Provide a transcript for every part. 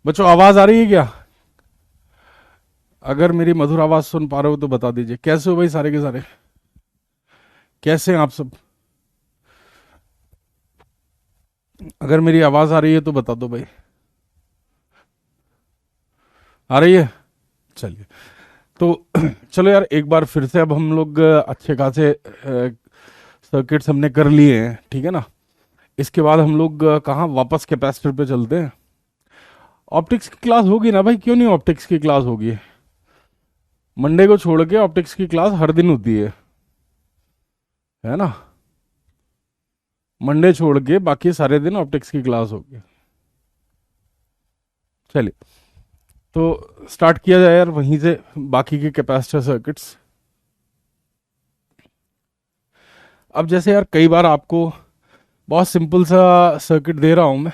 बच्चों आवाज आ रही है क्या? अगर मेरी मधुर आवाज सुन पा रहे हो तो बता दीजिए। कैसे हो भाई सारे के सारे? कैसे हैं आप सब? अगर मेरी आवाज आ रही है तो बता दो भाई। आ रही है? चलिए। तो चलो यार, एक बार फिर से अब हम लोग अच्छे खासे सर्किट्स हमने कर लिए हैं, ठीक है ना। इसके बाद हम लोग कहाँ वापस कैपेसिटर पे चलते हैं। ऑप्टिक्स की क्लास होगी ना भाई? क्यों नहीं ऑप्टिक्स की क्लास होगी? मंडे को छोड़ के ऑप्टिक्स की क्लास हर दिन होती है ना। मंडे छोड़ के बाकी सारे दिन ऑप्टिक्स की क्लास होगी। चलिए, तो स्टार्ट किया जाए यार वहीं से, बाकी के कैपेसिटर सर्किट्स। अब जैसे यार कई बार आपको बहुत सिंपल सा सर्किट दे रहा हूं मैं।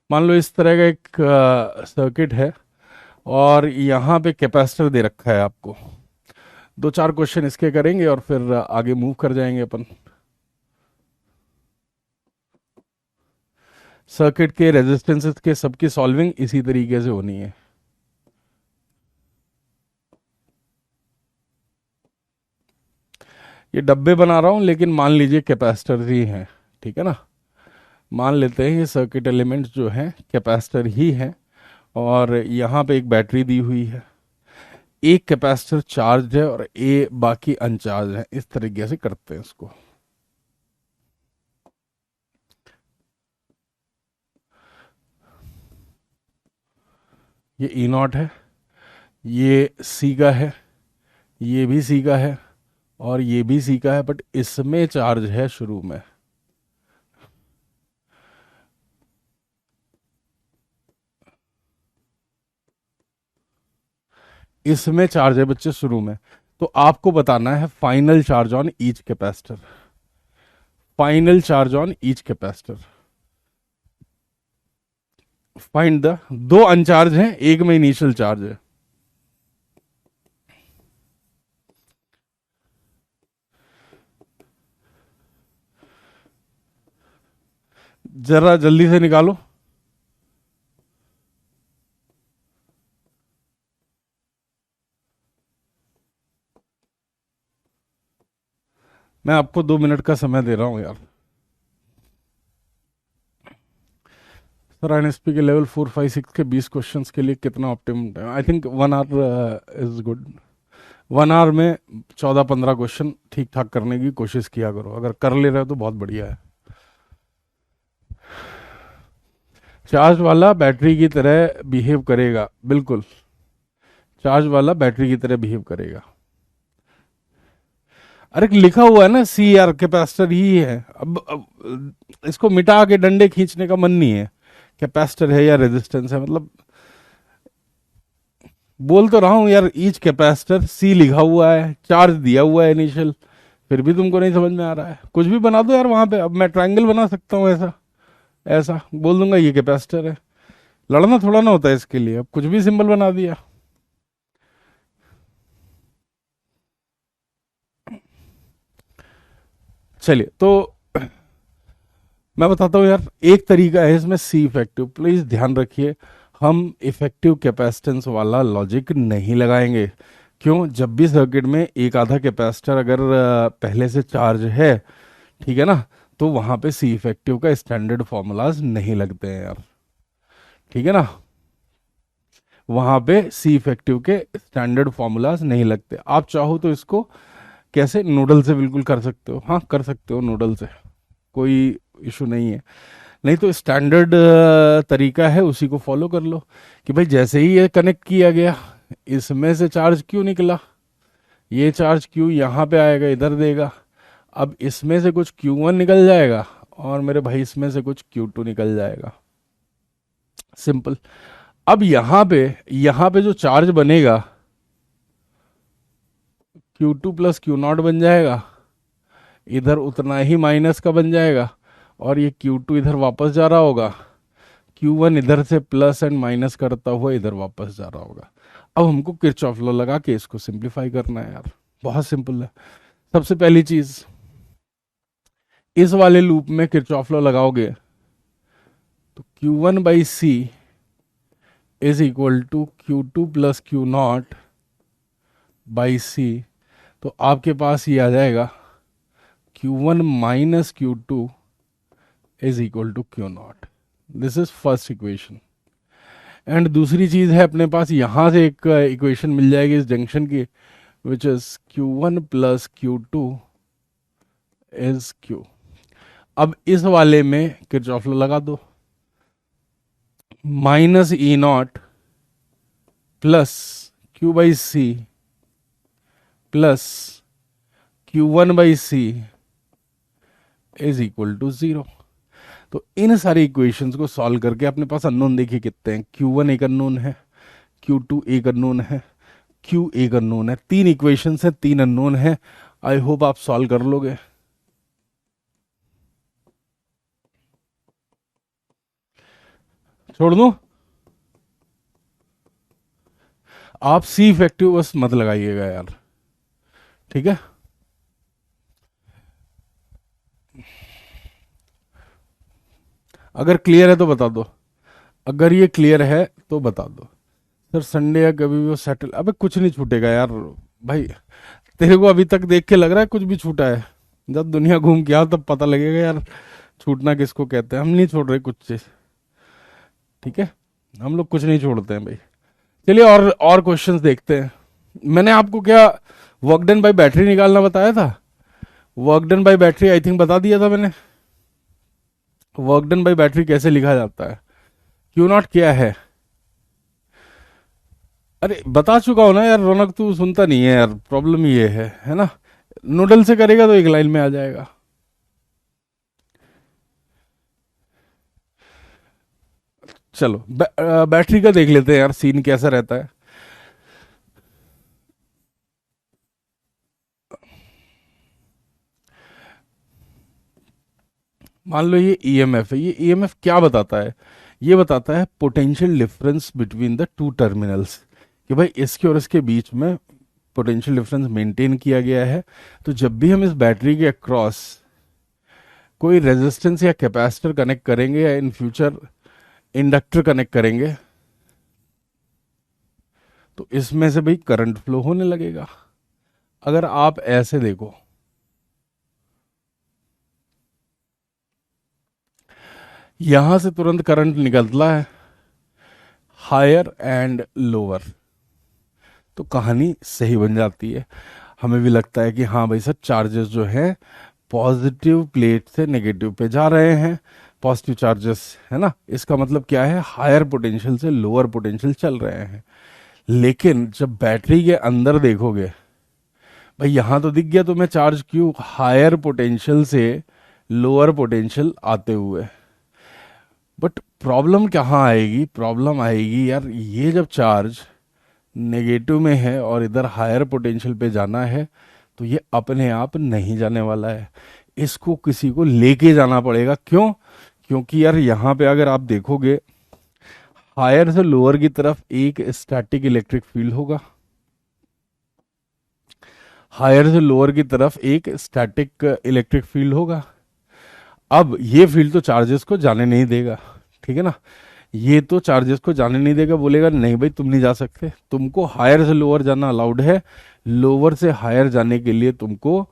मान लो इस तरह का एक सर्किट है, और यहाँ पे कैपेसिटर दे रखा है आपको। दो चार क्वेश्चन इसके करेंगे और फिर आगे मूव कर जाएंगे अपन। सर्किट के रेजिस्टेंसेस के सबकी सॉल्विंग इसी तरीके से होनी है। ये डब्बे बना रहा हूं, लेकिन मान लीजिए कैपेसिटर ही हैं, ठीक है ना। मान लेते हैं ये सर्किट एलिमेंट्स जो हैं कैपेसिटर ही हैं, और यहाँ पे एक बैटरी दी हुई है। एक कैपेसिटर चार्ज है और ए बाकी अनचार्ज है। इस तरीके से करते हैं इसको। ये ई नॉट है, ये सी का है, ये भी सी का है, और ये भी सी का है, बट इसमें चार्ज है शुरू में। इसमें चार्ज है बच्चे शुरू में। तो आपको बताना है final charge on each capacitor. Final charge on each capacitor. Find the, दो अनचार्ज हैं, एक में इनिशियल चार्ज है। जरा जल्दी से निकालो। मैं आपको 2 मिनट का समय दे रहा हूं यार। सर एनएसपी के लेवल 4 5 6 के 20 क्वेश्चंस के लिए कितना optimum time? I think 1 hour is good. 1 hour में 14 15 क्वेश्चन ठीक ठाक करने की कोशिश किया करो। अगर कर ले रहे हो तो बहुत बढ़िया है। चार्ज वाला बैटरी की तरह बिहेव करेगा, बिल्कुल। चार्ज वाला बैटरी की तरह बिहेव करेगा। अरे लिखा हुआ है ना सी आर, कैपेसिटर ही है। अब इसको मिटा के डंडे खींचने का मन नहीं है। कैपेसिटर है या रेजिस्टेंस है, मतलब बोल तो रहा हूं यार। ईच कैपेसिटर सी लिखा हुआ है, चार्ज दिया हुआ है इनिशियल, फिर भी तुमको नहीं समझ में आ रहा है। कुछ भी बना दो यार वहां पे। अब मैं ट्रायंगल बना सकता हूँ ऐसा, ऐसा बोल दूंगा ये कैपेसिटर है। लड़ना थोड़ा ना होता है इसके लिए। अब कुछ भी सिंबल बना दिया। चलिए, तो मैं बताता हूँ यार, एक तरीका है इसमें सी इफेक्टिव। प्लीज ध्यान रखिए, हम इफेक्टिव कैपेसिटेंस वाला लॉजिक नहीं लगाएंगे। क्यों? जब भी सर्किट में एक आधा कैपेसिटर अगर पहले से चार्ज है, ठीक है ना, तो वहां पे सी इफेक्टिव का स्टैंडर्ड फॉर्मूलाज नहीं लगते हैं यार, ठीक है ना। वहां पे सी इफेक्टिव के स्टैंडर्ड फॉर्मूलाज नहीं लगते। आप चाहो तो इसको कैसे, नोडल से बिल्कुल कर सकते हो। हाँ कर सकते हो नोडल से, कोई इशू नहीं है। नहीं तो स्टैंडर्ड तरीका है, उसी को फॉलो कर लो। कि भाई जैसे ही ये कनेक्ट किया गया, इसमें से चार्ज क्यों निकला, ये चार्ज क्यों यहाँ पे आएगा, इधर देगा। अब इसमें से कुछ Q1 निकल जाएगा, और मेरे भाई इसमें से कुछ Q2 निकल जाएगा। सिंपल। अब यहाँ पे जो चार्ज बनेगा, Q2 प्लस Q0 बन जाएगा। इधर उतना ही माइनस का बन जाएगा, और ये Q2 इधर वापस जा रहा होगा। Q1 इधर से प्लस एंड माइनस करता हुआ इधर वापस जा रहा होगा। अब हमको किरचॉफ लॉ लगा के इसको सिंप्लीफाई करना है यार, बहुत सिंपल है। सबसे पहली चीज, इस वाले लूप में किरचॉफ लॉ लगाओगे तो Q1/C is equal to Q2 + Q0/C। तो आपके पास ये आ जाएगा Q1 - Q2 is equal to Q0। This is first equation. And दूसरी चीज है, अपने पास यहां से एक इक्वेशन मिल जाएगी इस जंक्शन की, which is Q1 + Q2 is Q। अब इस वाले में किरचॉफ लॉ लगा दो, -E0 + Q/C + Q1/C is equal to 0। तो इन सारी इक्वेशंस को सॉल्व करके अपने पास अननोन देखिए कितने हैं। Q1 एक अननोन है, Q2 एक अननोन है, Q एक अननोन है। तीन इक्वेशंस हैं, तीन अननोन है। आई होप आप सॉल्व कर लोगे। छोड़ दूं? आप सी इफेक्टिव बस मत लगाइएगा यार, ठीक है? अगर क्लियर है तो बता दो, अगर ये क्लियर है तो बता दो। सर संडे या कभी भी वो सेटल, अबे कुछ नहीं छूटेगा यार भाई। तेरे को अभी तक देख के लग रहा है कुछ भी छूटा है? जब दुनिया घूम के आओ तब पता लगेगा यार छूटना किसको कहते हैं। हम नहीं छोड़ रहे कुछ चीज, ठीक है? हम लोग कुछ नहीं छोड़ते हैं भाई। चलिए और क्वेश्चंस देखते हैं। मैंने आपको क्या वर्क डन बाय बैटरी निकालना बताया था? Work done by battery I think बता दिया था मैंने। वर्क डन बाय बैटरी कैसे लिखा जाता है? Q0 क्या है? अरे बता चुका हूं ना यार रौनक, तू सुनता नहीं है यार, प्रॉब्लम ये है ना? नोडल से करेगा तो एक लाइन में आ जाएगा। चलो बैटरी का देख लेते हैं यार, सीन कैसा रहता है। मान लो ये ईएमएफ है। ये ईएमएफ क्या बताता है? ये बताता है potential difference between the two terminals, कि भाई इसके और इसके बीच में पोटेंशियल डिफरेंस मेंटेन किया गया है। तो जब भी हम इस बैटरी के अक्रॉस कोई रेजिस्टेंस या कैपेसिटर कनेक्ट करेंगे या इन फ्यूचर इंडक्टर कनेक्ट करेंगे, तो इसमें से भाई करंट फ्लो होने लगेगा। अगर आप ऐसे देखो, यहां से तुरंत करंट निकलता है हायर एंड लोअर, तो कहानी सही बन जाती है। हमें भी लगता है कि हाँ भाई सर चार्जेस जो है पॉजिटिव प्लेट से नेगेटिव पे जा रहे हैं, पॉजिटिव चार्जेस है ना, इसका मतलब क्या है, हायर पोटेंशियल से लोअर पोटेंशियल चल रहे हैं। लेकिन जब बैटरी के अंदर देखोगे, भाई यहां तो दिख गया तुम्हें चार्ज क्यों हायर पोटेंशियल से लोअर पोटेंशियल आते हुए। बट प्रॉब्लम कहाँ आएगी? प्रॉब्लम आएगी यार, ये जब चार्ज नेगेटिव में है और इधर हायर पोटेंशियल पे जाना है, तो ये अपने आप नहीं जाने वाला है, इसको किसी को लेके जाना पड़ेगा। क्यों? क्योंकि यार यहाँ पे अगर आप देखोगे, हायर से लोअर की तरफ एक स्टैटिक इलेक्ट्रिक फील्ड होगा, हायर से लोअर की तरफ एक स्टैटिक इलेक्ट्रिक फील्ड होगा। अब ये फील्ड तो चार्जेस को जाने नहीं देगा, ठीक है ना? ये तो चार्जेस को जाने नहीं देगा, बोलेगा नहीं भाई तुम नहीं जा सकते, तुमको हायर से लोअर जाना अलाउड है, लोअर से हायर जाने के लिए तुमको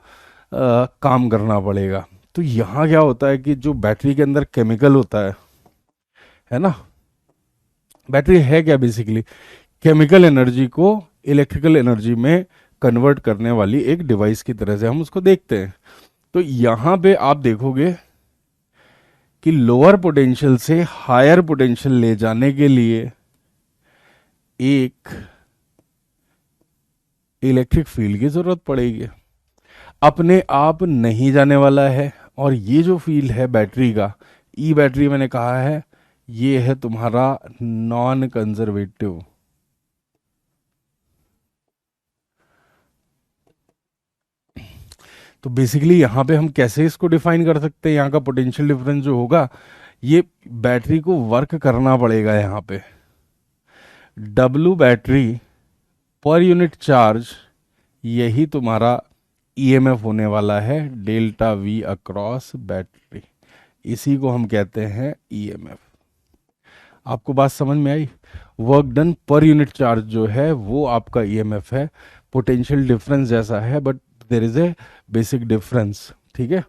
काम करना पड़ेगा। तो यहाँ क्या होता है कि जो बैटरी के अंदर केमिकल होता है ना, बैटरी है क्या बेसिकली, केमिकल एनर्जी को इलेक्ट्रिकल एनर्जी में कन्वर्ट करने वाली एक डिवाइस की तरह से हम उसको देखते हैं। तो यहाँ पे आप देखोगे कि लोअर पोटेंशियल से हायर पोटेंशियल ले जाने के लिए एक इलेक्ट्रिक फील्ड की जरूरत पड़ेगी, अपने आप नहीं जाने वाला है। और ये जो फील्ड है बैटरी का, ई बैटरी मैंने कहा है, ये है तुम्हारा नॉन कंजर्वेटिव। तो बेसिकली यहां पे हम कैसे इसको डिफाइन कर सकते हैं, यहाँ का पोटेंशियल डिफरेंस जो होगा, ये बैटरी को वर्क करना पड़ेगा यहाँ पे। W बैटरी पर यूनिट चार्ज, यही तुम्हारा ईएमएफ होने वाला है, डेल्टा V अक्रॉस बैटरी, इसी को हम कहते हैं ईएमएफ। आपको बात समझ में आई? वर्क डन पर यूनिट चार्ज जो है वो आपका ईएमएफ है। पोटेंशियल डिफरेंस जैसा है but there is a basic difference, ठीक है।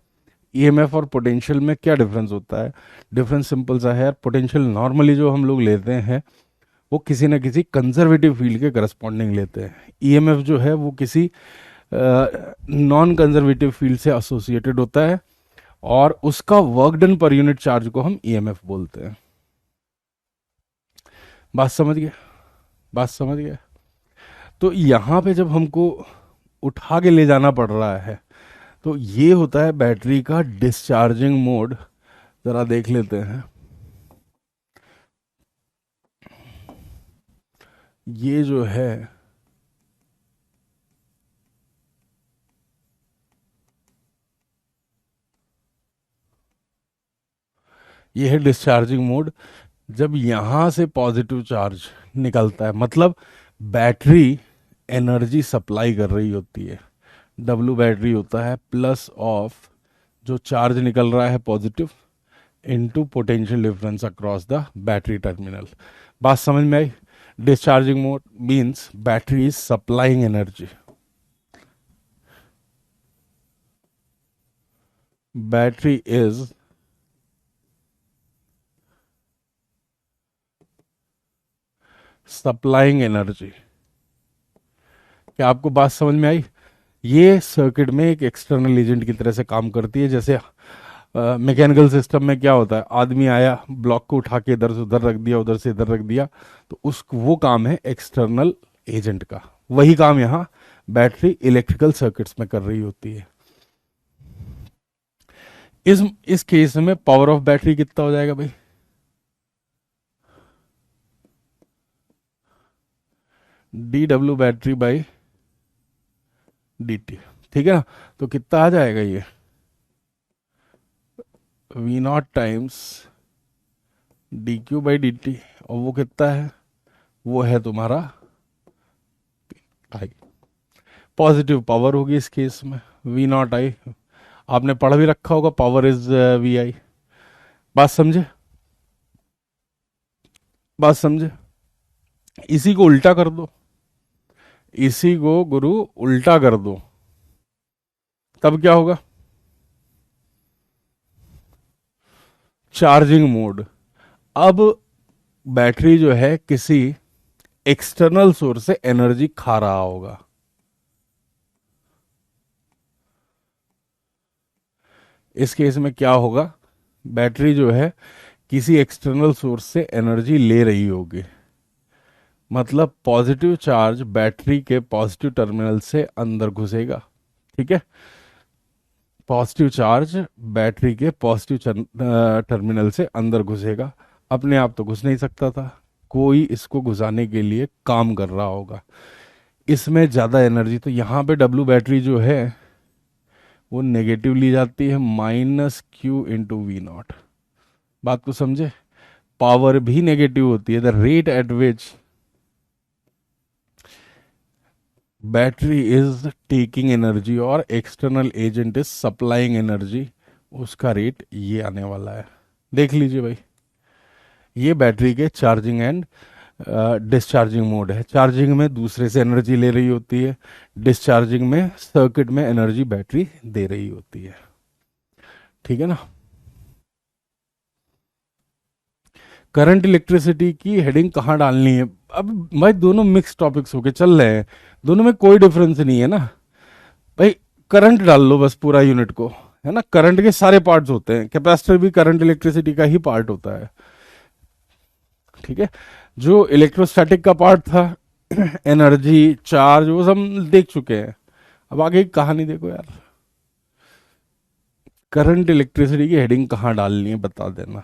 ईएमएफ और पोटेंशियल में क्या डिफरेंस होता है? डिफरेंस सिंपल सा है। पोटेंशियल नॉर्मली जो हम लोग लेते हैं वो किसी न किसी कंजर्वेटिव फील्ड के करस्पॉन्डिंग लेते हैं। ईएमएफ जो है वो किसी नॉन कंजर्वेटिव फील्ड से एसोसिएटेड होता है और उसका वर्क डन पर यूनिट चार्ज को हम ईएमएफ बोलते हैं। बात समझ गए? बात समझ गए? तो यहां पे जब हमको उठा के ले जाना पड़ रहा है तो ये होता है बैटरी का डिस्चार्जिंग मोड। जरा देख लेते हैं। ये जो है ये है डिस्चार्जिंग मोड। जब यहां से पॉजिटिव चार्ज निकलता है मतलब बैटरी एनर्जी सप्लाई कर रही होती है। W बैटरी होता है प्लस ऑफ जो चार्ज निकल रहा है positive into potential difference across the battery terminal. बात समझ में आई? Discharging mode means battery is supplying energy. Battery is supplying energy. क्या आपको बात समझ में आई? ये सर्किट में एक एक्सटर्नल एजेंट की तरह से काम करती है। जैसे मैकेनिकल सिस्टम में क्या होता है, आदमी आया ब्लॉक को उठा के इधर से उधर रख दिया, उधर से इधर रख दिया, तो उस वो काम है एक्सटर्नल एजेंट का। वही काम यहाँ बैटरी इलेक्ट्रिकल सर्किट्स में कर रही होती है। इस केस में पावर ऑफ बैटरी कितना हो जाएगा भाई? dW बैटरी बाई dt, ठीक है ना। तो कितना आ जाएगा ये? V0 times dQ by dt, और वो कितना है? वो है तुम्हारा I। पॉजिटिव पावर होगी इस केस में V0 I। आपने पढ़ भी रखा होगा, पावर इज VI। बात समझे? बात समझे? इसी को उल्टा कर दो, इसी को गुरु उल्टा कर दो, तब क्या होगा? Charging mode. अब बैटरी जो है किसी एक्सटर्नल सोर्स से एनर्जी खा रहा होगा। इस केस में क्या होगा? बैटरी जो है किसी एक्सटर्नल सोर्स से एनर्जी ले रही होगी, मतलब पॉजिटिव चार्ज बैटरी के पॉजिटिव टर्मिनल से अंदर घुसेगा, ठीक है। पॉजिटिव चार्ज बैटरी के पॉजिटिव टर्मिनल से अंदर घुसेगा। अपने आप तो घुस नहीं सकता था, कोई इसको घुसाने के लिए काम कर रहा होगा। इसमें ज़्यादा एनर्जी, तो यहाँ पे W बैटरी जो है वो नेगेटिव ली जाती है, -Q इंटू V0। बात को समझे? पावर भी नेगेटिव होती है। The rate at which battery is taking energy और external agent is supplying energy, उसका रेट ये आने वाला है। देख लीजिए भाई, ये बैटरी के चार्जिंग एंड डिस्चार्जिंग मोड है। चार्जिंग में दूसरे से एनर्जी ले रही होती है, डिस्चार्जिंग में सर्किट में एनर्जी बैटरी दे रही होती है, ठीक है ना। करंट इलेक्ट्रिसिटी की हेडिंग कहाँ डालनी है? अब भाई दोनों मिक्स टॉपिक्स होके चल रहे हैं, दोनों में कोई डिफरेंस नहीं है ना भाई। करंट डाल लो बस पूरा यूनिट को, है ना। करंट के सारे पार्ट्स होते हैं, कैपेसिटर भी करंट इलेक्ट्रिसिटी का ही पार्ट होता है, ठीक है। जो इलेक्ट्रोस्टैटिक का पार्ट था, एनर्जी चार्ज, वो सब देख चुके हैं। अब आगे की कहानी देखो यार। करंट इलेक्ट्रिसिटी की हेडिंग कहाँ डालनी है बता देना।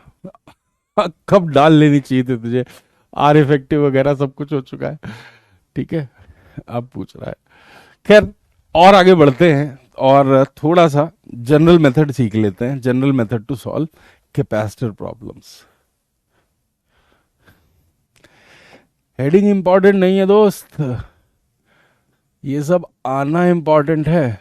कब डाल लेनी चाहिए थी तुझे? आर इफेक्टिव वगैरह सब कुछ हो चुका है, ठीक है। अब पूछ रहा है। खैर और आगे बढ़ते हैं और थोड़ा सा जनरल मेथड सीख लेते हैं। General method to solve capacitor problems. Heading important नहीं है दोस्त, ये सब आना इंपॉर्टेंट है।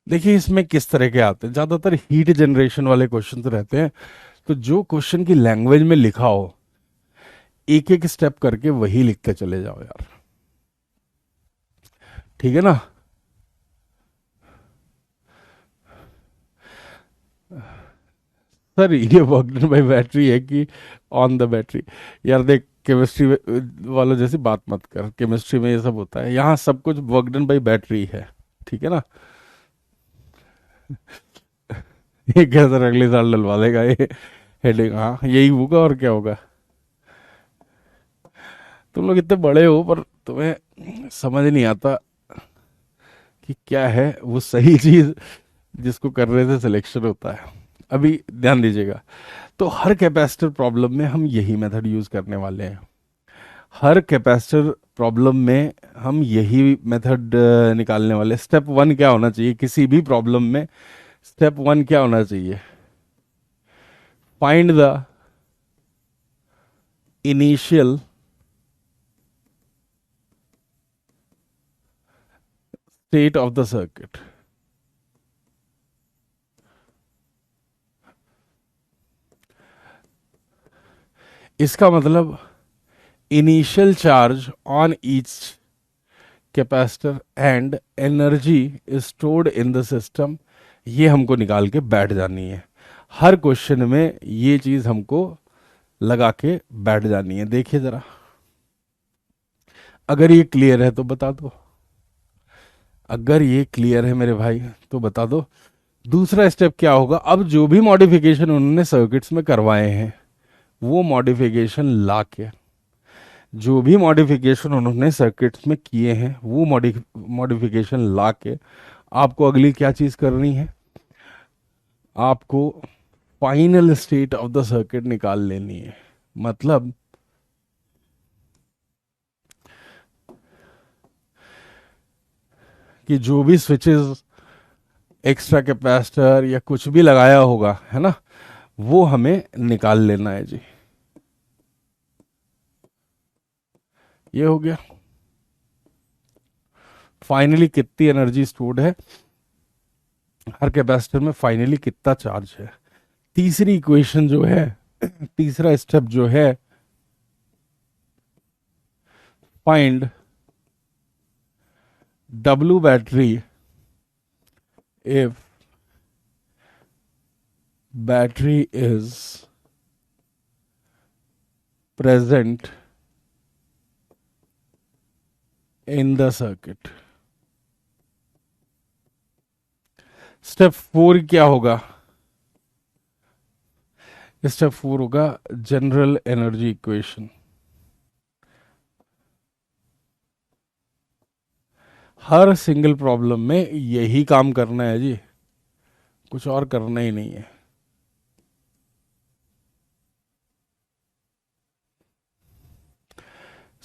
देखिए इसमें किस तरह के आते हैं, ज्यादातर हीट जनरेशन वाले क्वेश्चन रहते हैं। तो जो क्वेश्चन की लैंग्वेज में लिखा हो, एक एक स्टेप करके वही लिखते चले जाओ यार, ठीक है ना। सर ये वर्कडन बाय बैटरी है कि ऑन द बैटरी? यार देख, केमिस्ट्री वालों जैसी बात मत कर, केमिस्ट्री में ये सब होता है, यहाँ सब कुछ वर्कडन बाय बैटरी है, ठीक है ना। ये क्या सर अगले साल डलवा देगा ये हेडिंग? हाँ यही होगा और क्या होगा। तुम लोग इतने बड़े हो पर तुम्हें समझ नहीं आता कि क्या है वो सही चीज जिसको करने से सिलेक्शन होता है। अभी ध्यान दीजिएगा, तो हर कैपेसिटर प्रॉब्लम में हम यही मेथड यूज करने वाले हैं। हर कैपेसिटर प्रॉब्लम में हम यही मेथड निकालने वाले। स्टेप वन क्या होना चाहिए किसी भी प्रॉब्लम में? स्टेप वन क्या होना चाहिए? Find the initial state of the circuit. इसका मतलब initial charge on each capacitor and energy stored in the system, ये हमको निकाल के बैठ जानी है। हर क्वेश्चन में ये चीज हमको लगा के बैठ जानी है। देखिए जरा, अगर ये क्लियर है तो बता दो, अगर ये क्लियर है मेरे भाई तो बता दो। दूसरा स्टेप क्या होगा? अब जो भी मॉडिफिकेशन उन्होंने सर्किट्स में करवाए हैं वो मॉडिफिकेशन ला के, जो भी मॉडिफिकेशन उन्होंने सर्किट्स में किए हैं वो मॉडिफिकेशन ला के आपको अगली क्या चीज करनी है? आपको final state of the circuit निकाल लेनी है। मतलब कि जो भी स्विचेस, एक्स्ट्रा कैपेसिटर या कुछ भी लगाया होगा है ना, वो हमें निकाल लेना है जी। ये हो गया। फाइनली कितनी एनर्जी स्टोर्ड है हर कैपेसिटर में, फाइनली कितना चार्ज है। तीसरी इक्वेशन जो है, तीसरा स्टेप जो है, find W battery if battery is present in the circuit। Step 4 क्या होगा? स्टेप 4 होगा जनरल एनर्जी इक्वेशन। हर सिंगल प्रॉब्लम में यही काम करना है जी, कुछ और करना ही नहीं है।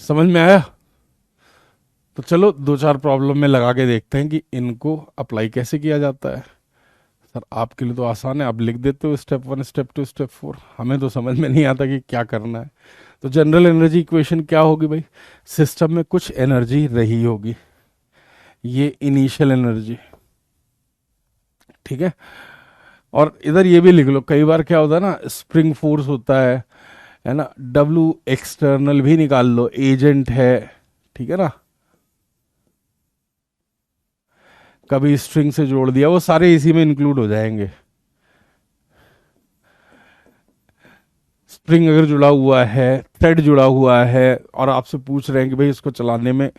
समझ में आया? तो चलो दो चार प्रॉब्लम में लगा के देखते हैं कि इनको अप्लाई कैसे किया जाता है। सर आपके लिए तो आसान है, आप लिख देते हो स्टेप 1 स्टेप 2 स्टेप 4, हमें तो समझ में नहीं आता कि क्या करना है। तो जनरल एनर्जी इक्वेशन क्या होगी भाई? सिस्टम में कुछ एनर्जी रही होगी, ये इनिशियल एनर्जी, ठीक है। और इधर ये भी लिख लो, कई बार क्या होता है ना, स्प्रिंग फोर्स होता है ना। W एक्सटर्नल भी निकाल लो, एजेंट है, ठीक है ना। कभी स्ट्रिंग से जोड़ दिया, वो सारे इसी में इंक्लूड हो जाएंगे। स्प्रिंग अगर जुड़ा हुआ है, थ्रेड जुड़ा हुआ है, और आपसे पूछ रहे हैं कि भाई इसको चलाने में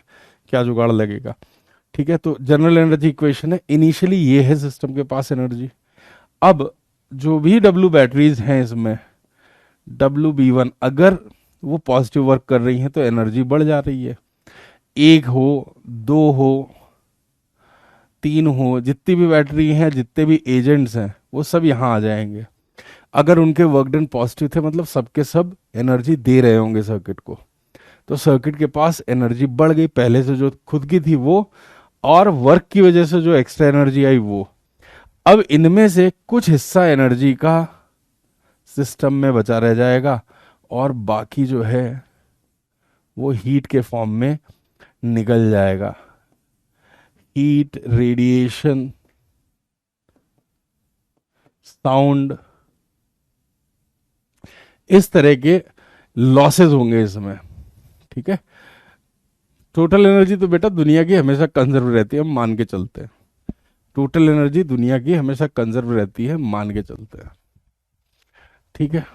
क्या जुगाड़ लगेगा, ठीक है। तो जनरल एनर्जी इक्वेशन है, इनिशियली ये है सिस्टम के पास एनर्जी। अब जो भी W बैटरीज हैं इसमें, WB1 अगर वो पॉजिटिव वर्क कर रही हैं तो एनर्जी बढ़ जा रही है। एक हो, दो हो, 3 हो, जितनी भी बैटरी हैं, जितने भी एजेंट्स हैं, वो सब यहाँ आ जाएंगे। अगर उनके वर्क डन पॉजिटिव थे, मतलब सबके सब एनर्जी दे रहे होंगे सर्किट को, तो सर्किट के पास एनर्जी बढ़ गई, पहले से जो खुद की थी वो, और वर्क की वजह से जो एक्स्ट्रा एनर्जी आई वो। अब इनमें से कुछ हिस्सा एनर्जी का सिस्टम में बचा रह जाएगा, और बाकी जो है वो हीट के फॉर्म में निकल जाएगा। हीट, रेडिएशन, साउंड, इस तरह के लॉसेस होंगे इसमें। ठीक है, टोटल एनर्जी तो बेटा दुनिया की हमेशा कंजर्व रहती है, हम मान के चलते हैं। टोटल एनर्जी दुनिया की हमेशा कंजर्व रहती है, मान के चलते हैं। ठीक है,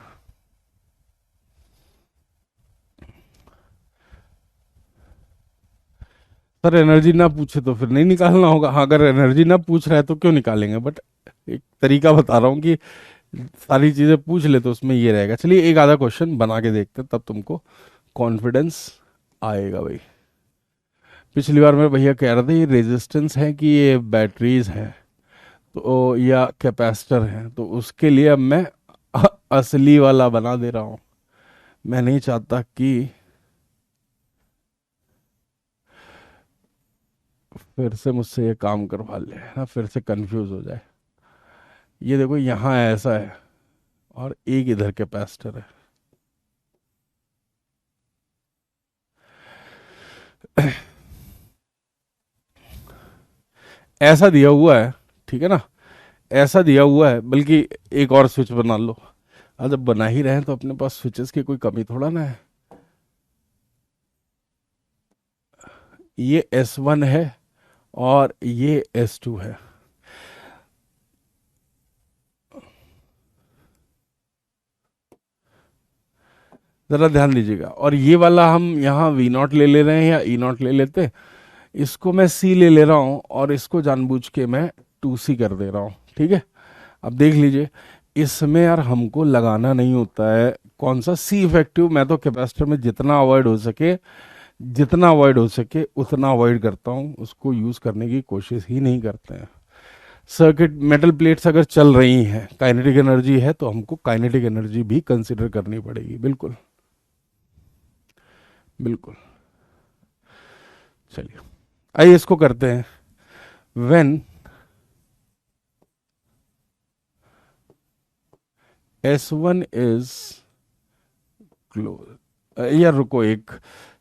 सर एनर्जी ना पूछे तो फिर नहीं निकालना होगा। हाँ, अगर एनर्जी ना पूछ रहा है तो क्यों निकालेंगे, बट एक तरीका बता रहा हूँ कि सारी चीजें पूछ ले तो उसमें ये रहेगा। चलिए एक आधा क्वेश्चन बना के देखते हैं, तब तुमको कॉन्फिडेंस आएगा भाई। पिछली बार मेरे भैया कह रहे थे ये रेजिस्टेंस है कि ये बैटरीज हैं तो या कैपेसिटर हैं, तो उसके लिए अब मैं असली वाला बना दे रहा हूँ। मैं नहीं चाहता कि फिर से मुझसे ये काम करवा ले ना, फिर से कंफ्यूज हो जाए। ये देखो यहाँ ऐसा है और एक इधर कैपेसिटर है। ऐसा दिया हुआ है, ठीक है ना, ऐसा दिया हुआ है, बल्कि एक और स्विच बना लो। अब जब बना ही रहे हैं तो अपने पास स्विचेस की कोई कमी थोड़ा ना है। ये S1 है और ये S2 है। जरा ध्यान दीजिएगा, और ये वाला हम यहाँ V0 ले ले रहे हैं या E0 ले लेते, इसको मैं C ले ले रहा हूँ और इसको जानबूझ के मैं 2C कर दे रहा हूँ। ठीक है, अब देख लीजिए, इसमें यार हमको लगाना नहीं होता है कौन सा C इफेक्टिव। मैं तो कैपेसिटर में जितना अवॉइड हो सके उतना अवॉइड करता हूँ, उसको यूज करने की कोशिश ही नहीं करते हैं। सर्किट मेटल प्लेट्स अगर चल रही हैं, काइनेटिक एनर्जी है, तो हमको काइनेटिक एनर्जी भी कंसिडर करनी पड़ेगी। बिल्कुल बिल्कुल। चलिए आइए इसको करते हैं। व्हेन S1 इज क्लोज, यार रुको, एक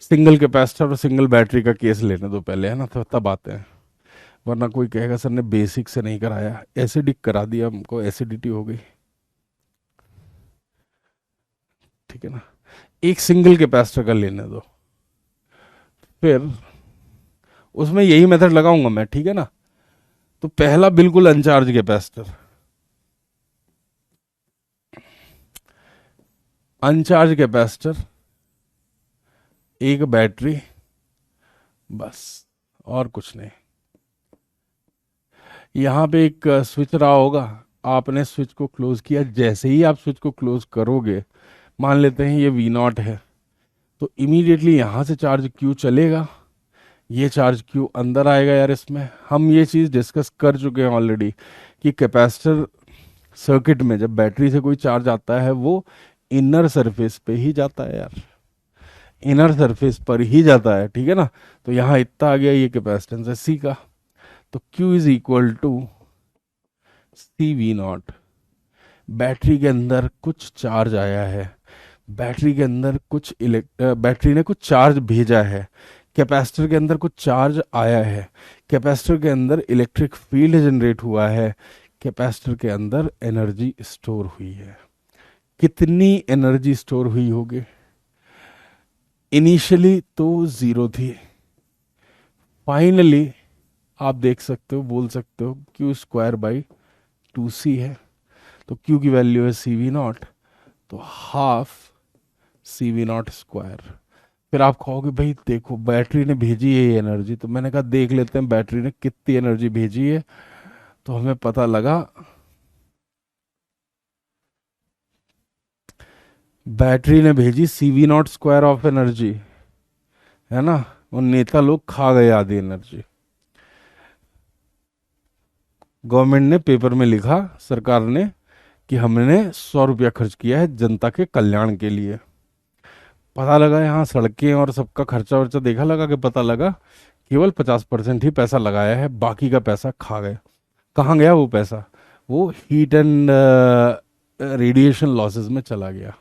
सिंगल कैपेसिटर और सिंगल बैटरी का केस लेने दो पहले, है ना, तो तब आते हैं। वरना कोई कहेगा सर ने बेसिक से नहीं कराया, एसिडिक करा दिया, हमको एसिडिटी हो गई। ठीक है ना, एक सिंगल कैपेसिटर का लेने दो, फिर उसमें यही मेथड लगाऊंगा मैं। ठीक है ना, तो पहला बिल्कुल अनचार्ज कैपेसिटर, अनचार्ज कैपेसिटर, एक बैटरी, बस, और कुछ नहीं। यहाँ पे एक स्विच रहा होगा, आपने स्विच को क्लोज किया, जैसे ही आप स्विच को क्लोज करोगे, मान लेते हैं ये V0 है, तो इमीडिएटली यहाँ से चार्ज Q चलेगा, ये चार्ज Q अंदर आएगा। यार इसमें हम ये चीज़ डिस्कस कर चुके हैं ऑलरेडी कि कैपेसिटर सर्किट में जब बैटरी से कोई चार्ज आता है वो इनर सरफेस पे ही जाता है यार, इनर सरफेस पर ही जाता है। ठीक है ना, तो यहाँ इतना आ गया, ये कैपेसिटेंस है C का, तो Q is equal to CV0। Battery के अंदर कुछ चार्ज आया है, बैटरी के अंदर बैटरी ने कुछ चार्ज भेजा है, कैपेसिटर के अंदर कुछ चार्ज आया है, कैपेसिटर के अंदर इलेक्ट्रिक फील्ड जनरेट हुआ है, कैपेसिटर के अंदर एनर्जी स्टोर हुई है। कितनी एनर्जी स्टोर हुई होगी? इनिशियली तो 0 थी, फाइनली आप देख सकते हो, बोल सकते हो Q²/2C है, तो Q की वैल्यू है CV0, तो हाफ CV0²। फिर आप कहोगे भाई देखो बैटरी ने भेजी है ये एनर्जी, तो मैंने कहा देख लेते हैं बैटरी ने कितनी एनर्जी भेजी है। तो हमें पता लगा बैटरी ने भेजी CV0² ऑफ एनर्जी, है ना, और नेता लोग खा गए आधी एनर्जी। गवर्नमेंट ने पेपर में लिखा, सरकार ने, कि हमने 100 रुपया खर्च किया है जनता के कल्याण के लिए। पता लगा यहाँ सड़कें और सबका खर्चा वर्चा देखा, लगा कि पता लगा केवल 50% ही पैसा लगाया है, बाकी का पैसा खा गए। कहाँ गया वो पैसा? वो हीट एंड रेडिएशन लॉसेस में चला गया।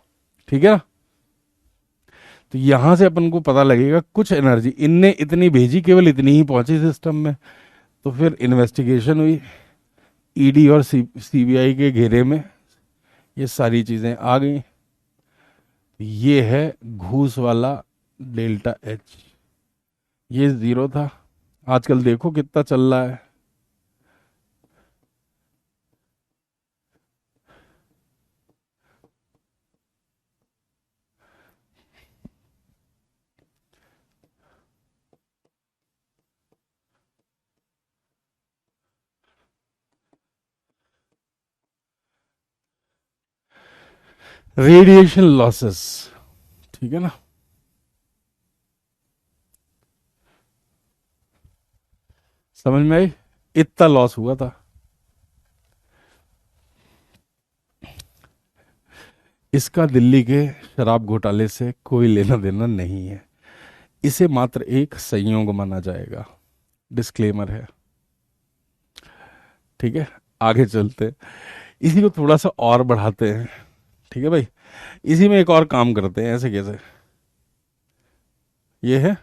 ठीक है ना? तो यहां से अपन को पता लगेगा कुछ एनर्जी इनने इतनी भेजी, केवल इतनी ही पहुंची सिस्टम में। तो फिर इन्वेस्टिगेशन हुई, ईडी और सीबीआई के घेरे में ये सारी चीजें आ गई। ये है घूस वाला डेल्टा एच। ये जीरो था, आजकल देखो कितना चल रहा है। रेडिएशन लॉसेस, ठीक है ना? समझ में आई? इतना लॉस हुआ था। इसका दिल्ली के शराब घोटाले से कोई लेना देना नहीं है, इसे मात्र एक संयोग माना जाएगा। डिस्क्लेमर है, ठीक है? आगे चलते हैं, इसी को थोड़ा सा और बढ़ाते हैं। ठीक है भाई, इसी में एक और काम करते हैं। ऐसे कैसे? ये है,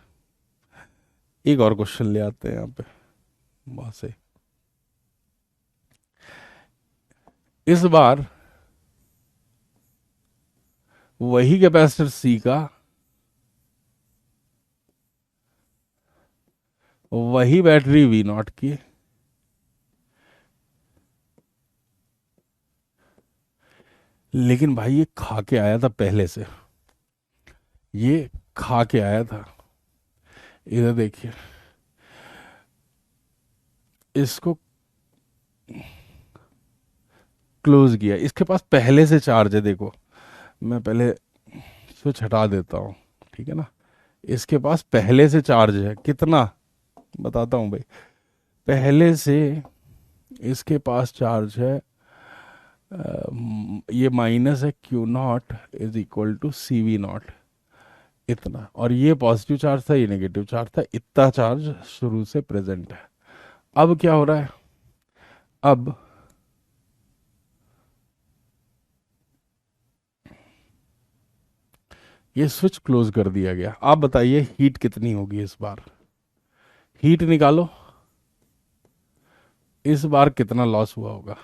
एक और क्वेश्चन ले आते हैं यहाँ पे वहां से। इस बार वही कैपेसिटर सी का वही बैटरी वी नॉट की, लेकिन भाई ये खा के आया था पहले से, ये खा के आया था। इधर देखिए, इसको क्लोज किया, इसके पास पहले से चार्ज है। देखो, मैं पहले स्विच हटा देता हूँ, ठीक है ना? इसके पास पहले से चार्ज है, कितना बताता हूँ भाई। पहले से इसके पास चार्ज है, ये माइनस है Q not is equal to C V not, इतना। और ये पॉजिटिव चार्ज था, ये नेगेटिव चार्ज था, इतना चार्ज शुरू से प्रेजेंट है। अब क्या हो रहा है? अब ये स्विच क्लोज कर दिया गया। आप बताइए हीट कितनी होगी इस बार? हीट निकालो, इस बार कितना लॉस हुआ होगा?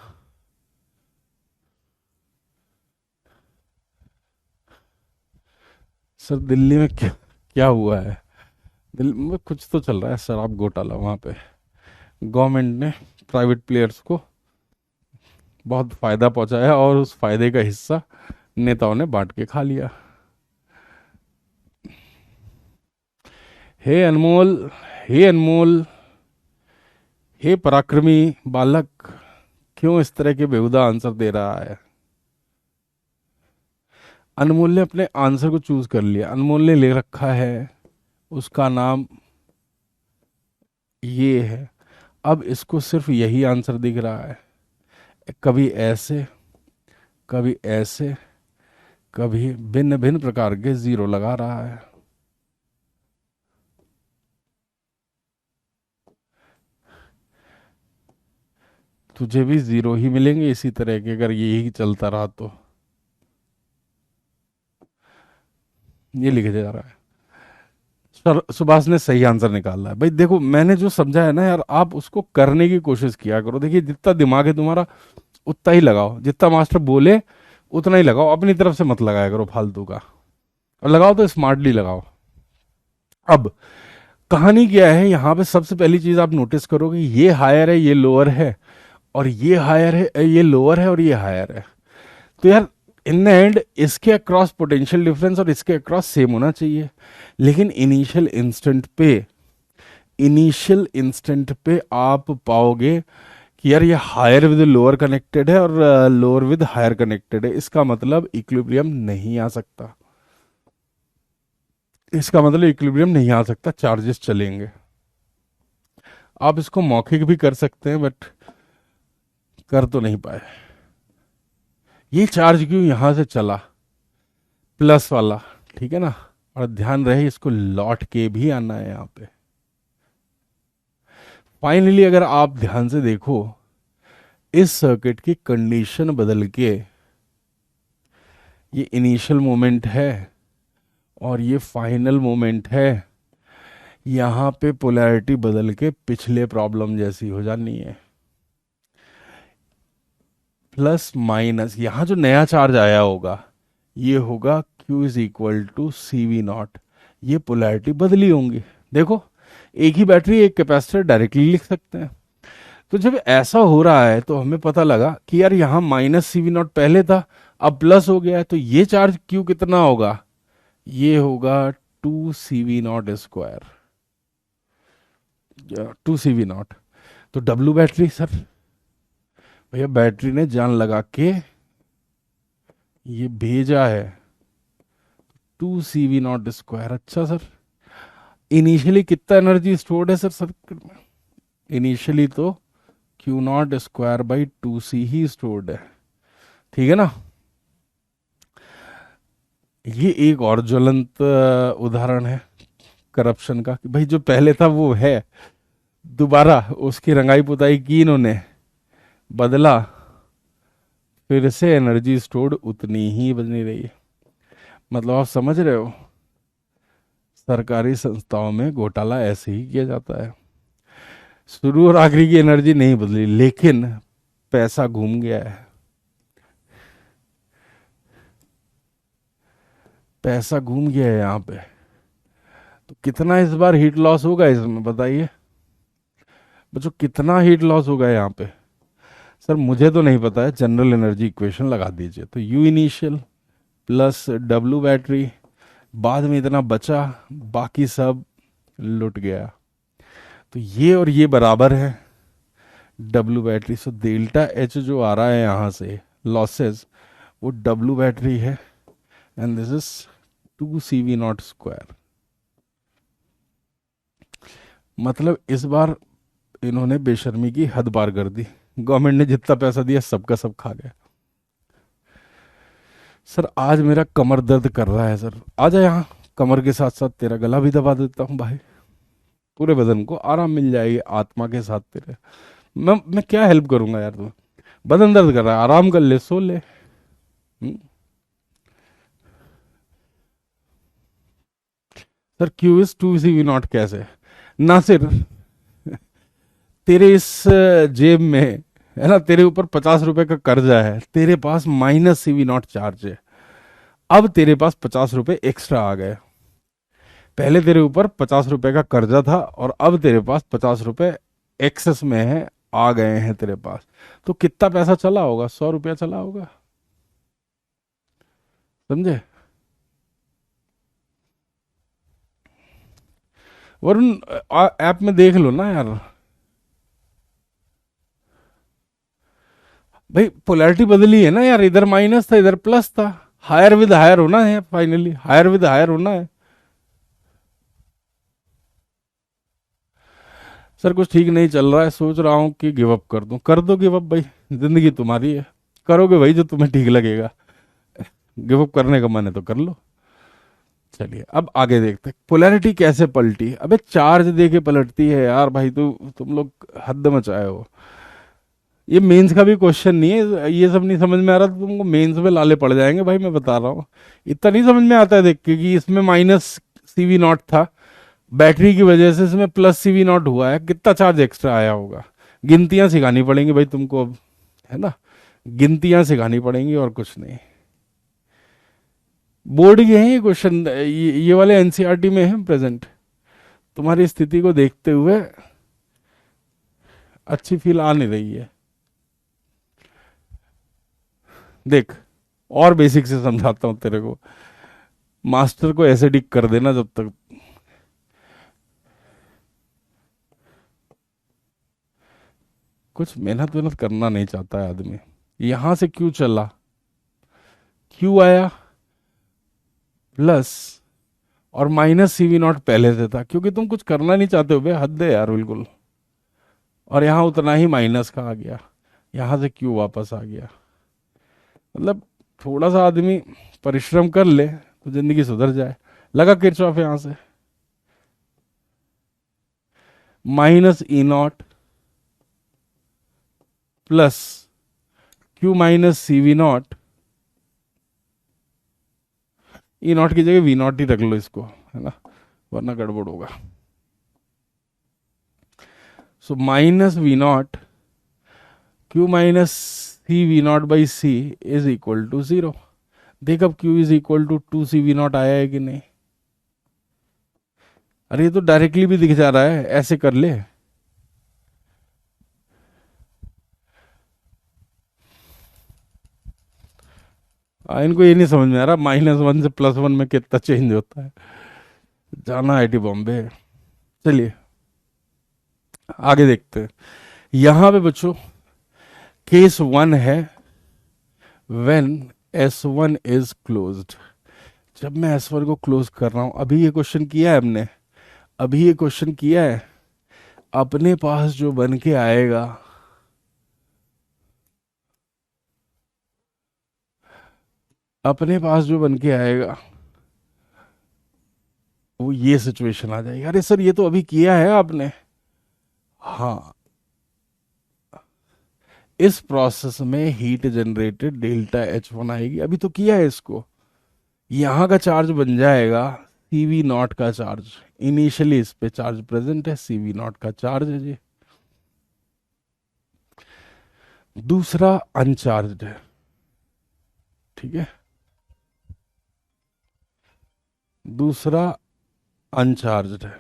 सर दिल्ली में क्या क्या हुआ है? दिल्ली में कुछ तो चल रहा है, शराब घोटाला। वहां पे गवर्नमेंट ने प्राइवेट प्लेयर्स को बहुत फायदा पहुंचाया और उस फायदे का हिस्सा नेताओं ने बांट के खा लिया। हे अनमोल, हे अनमोल, हे पराक्रमी बालक, क्यों इस तरह के बेहुदा आंसर दे रहा है? अनमोल ने अपने आंसर को चूज कर लिया। अनमोल ने ले रखा है, उसका नाम ये है। अब इसको सिर्फ यही आंसर दिख रहा है, कभी ऐसे, कभी ऐसे, कभी भिन्न भिन्न प्रकार के जीरो लगा रहा है। तुझे भी जीरो ही मिलेंगे इसी तरह के, अगर यही चलता रहा तो। ये लिखा जा रहा है। सुभाष ने सही आंसर निकाला है। भाई देखो, मैंने जो समझा है ना यार, आप उसको करने की कोशिश किया करो। देखिए, जितना दिमाग है तुम्हारा उतना ही लगाओ, जितना मास्टर बोले उतना ही लगाओ, अपनी तरफ से मत लगाया करो फालतू का। और लगाओ तो स्मार्टली लगाओ। अब कहानी क्या है यहाँ पे? सबसे पहली चीज आप नोटिस करोगे, ये हायर है, ये लोअर है, और ये हायर है, ये लोअर है, और ये हायर है। तो यार इन द एंड इसके अक्रॉस पोटेंशियल डिफरेंस और इसके अक्रॉस सेम होना चाहिए। लेकिन इनिशियल इंस्टेंट पे आप पाओगे कि यार ये हायर विद लोअर कनेक्टेड है और लोअर विद हायर कनेक्टेड है। इसका मतलब इक्विलिब्रियम नहीं आ सकता, इसका मतलब इक्विलिब्रियम नहीं आ सकता, चार्जेस चलेंगे। आप इसको मौखिक भी कर सकते हैं, बट कर तो नहीं पाए। ये चार्ज क्यों यहां से चला, प्लस वाला, ठीक है ना, और ध्यान रहे इसको लौट के भी आना है यहां पे। फाइनली अगर आप ध्यान से देखो, इस सर्किट की कंडीशन बदल के ये इनिशियल मोमेंट है और ये फाइनल मोमेंट है, यहां पे पोलैरिटी बदल के पिछले प्रॉब्लम जैसी हो जानी है। प्लस माइनस, यहां जो नया चार्ज आया होगा ये होगा Q is equal to C V not, ये पोलैरिटी बदली होंगी। देखो, एक ही बैटरी एक कैपेसिटर डायरेक्टली लिख सकते हैं। तो जब ऐसा हो रहा है तो हमें पता लगा कि यार यहाँ माइनस सी वी नॉट पहले था, अब प्लस हो गया है, तो ये चार्ज Q कितना होगा, ये होगा 2 CV0 स्क्वायर, 2 CV0। तो W बैटरी, सर भैया बैटरी ने जान लगा के ये भेजा है 2 CV0 स्क्वायर। अच्छा सर, इनिशियली कितना एनर्जी स्टोर्ड है सर सर्किट में, इनिशियली तो Q0 square by 2C he stored है, ठीक है ना। ये एक और ज्वलंत उदाहरण है करप्शन का कि भाई जो पहले था वो है, दोबारा उसकी रंगाई पुताई की इन्होंने, बदला, फिर से एनर्जी स्टोर्ड उतनी ही बनी रही है। मतलब आप समझ रहे हो, सरकारी संस्थाओं में घोटाला ऐसे ही किया जाता है। शुरू और आखिरी की एनर्जी नहीं बदली, लेकिन पैसा घूम गया है, पैसा घूम गया है यहाँ पे। तो कितना इस बार हीट लॉस होगा इसमें बताइए बच्चों, कितना हीट लॉस होगा यहाँ पे। सर मुझे तो नहीं पता है, जनरल एनर्जी इक्वेशन लगा दीजिए। तो U initial plus W battery, बाद में इतना बचा, बाकी सब लुट गया। तो ये और ये बराबर है W battery. So delta H जो आ रहा है यहाँ से लॉसेस, वो W बैटरी है, and this is 2 CV0 square. मतलब इस बार इन्होंने बेशर्मी की हद पार कर दी, गवर्नमेंट ने जितना पैसा दिया सबका सब खा गया। सर आज मेरा कमर दर्द कर रहा है सर, आजा यहाँ, कमर के साथ साथ तेरा गला भी दबा देता हूँ भाई, पूरे बदन को आराम मिल जाएगी आत्मा के साथ तेरे। मैं क्या हेल्प करूंगा यार तुम्हें, बदन दर्द कर रहा है, आराम कर ले, सो ले। सर Q इज 2 CV0 कैसे, ना सिर्फ तेरे इस जेब में है ना, तेरे ऊपर 50 रुपए का कर्जा है, तेरे पास -CV0 चार्ज है, अब तेरे पास 50 रुपए एक्स्ट्रा आ गए। पहले तेरे ऊपर 50 रुपए का कर्जा था और अब तेरे पास 50 रुपए एक्सेस में है, आ गए हैं तेरे पास। तो कितना पैसा चला होगा, 100 रुपया चला होगा, समझे। वरुण ऐप में देख लो ना यार भाई, पोलैरिटी बदली है ना यार, इधर माइनस था इधर प्लस था, हायर विद हायर होना है, फाइनली हायर विद हायर होना है। सर कुछ ठीक नहीं चल रहा है, सोच रहा हूँ कि गिव अप कर दूं। कर दो गिव अप भाई, जिंदगी तुम्हारी है, करोगे भाई जो तुम्हें ठीक लगेगा, गिव अप करने का मन है तो कर लो। चलिए अब आगे देखते हैं पोलैरिटी कैसे पलटी। अबे चार्ज दे के पलटती है यार भाई, तो तुम लोग हद मचाए हो। ये मेंस का भी क्वेश्चन नहीं है, ये सब नहीं समझ में आ रहा तो तुमको मेंस में लाले पड़ जाएंगे भाई, मैं बता रहा हूँ। इतना नहीं समझ में आता है देख के कि इसमें -CV0 था, बैटरी की वजह से इसमें +CV0 हुआ है, कितना चार्ज एक्स्ट्रा आया होगा। गिनतियां सिखानी पड़ेंगी भाई तुमको अब, है ना, गिनतियां सिखानी पड़ेंगी और कुछ नहीं। बोर्ड के हैं ये क्वेश्चन, ये वाले एनसीईआरटी में है प्रेजेंट। तुम्हारी स्थिति को देखते हुए अच्छी फील आ नहीं रही है। देख और बेसिक से समझाता हूं तेरे को, मास्टर को ऐसे डिक कर देना जब तक कुछ मेहनत वेहनत करना नहीं चाहता है आदमी। यहां से क्यों चला, क्यों आया प्लस, और -CV0 पहले से था, क्योंकि तुम कुछ करना नहीं चाहते हो बे, हद है यार बिल्कुल। और यहां उतना ही माइनस का आ गया, यहां से क्यू वापस आ गया। मतलब थोड़ा सा आदमी परिश्रम कर ले तो जिंदगी सुधर जाए। लगा किरचॉफ यहां से, minus E not plus Q minus C V not. E not की जगह वी नॉट ही रख लो इसको, है ना, वरना गड़बड़ होगा। So minus V not Q minus C V not by C is equal to 0। देख अब Q is equal to 2 C V not आया है कि नहीं। अरे ये तो डायरेक्टली भी दिख जा रहा है, ऐसे कर ले। इनको ये नहीं समझ में आ रहा -1 से +1 में कितना चेंज होता है। जाना आईटी बॉम्बे। चलिए आगे देखते हैं। यहां पे बच्चों केस 1 है व्हेन S1 इज क्लोज्ड। जब मैं S1 को क्लोज कर रहा हूं, अभी ये क्वेश्चन किया है हमने, अभी ये क्वेश्चन किया है, अपने पास जो बन के आएगा, अपने पास जो बन के आएगा वो ये सिचुएशन आ जाएगी। अरे सर ये तो अभी किया है आपने। हाँ, इस प्रोसेस में हीट जनरेटेड ΔH1 आएगी, अभी तो किया है इसको। यहां का चार्ज बन जाएगा CV नॉट का चार्ज। इनिशियली इस पे चार्ज प्रेजेंट है, CV नॉट का चार्ज है जी। दूसरा अनचार्ज है, ठीक है, दूसरा अनचार्ज है।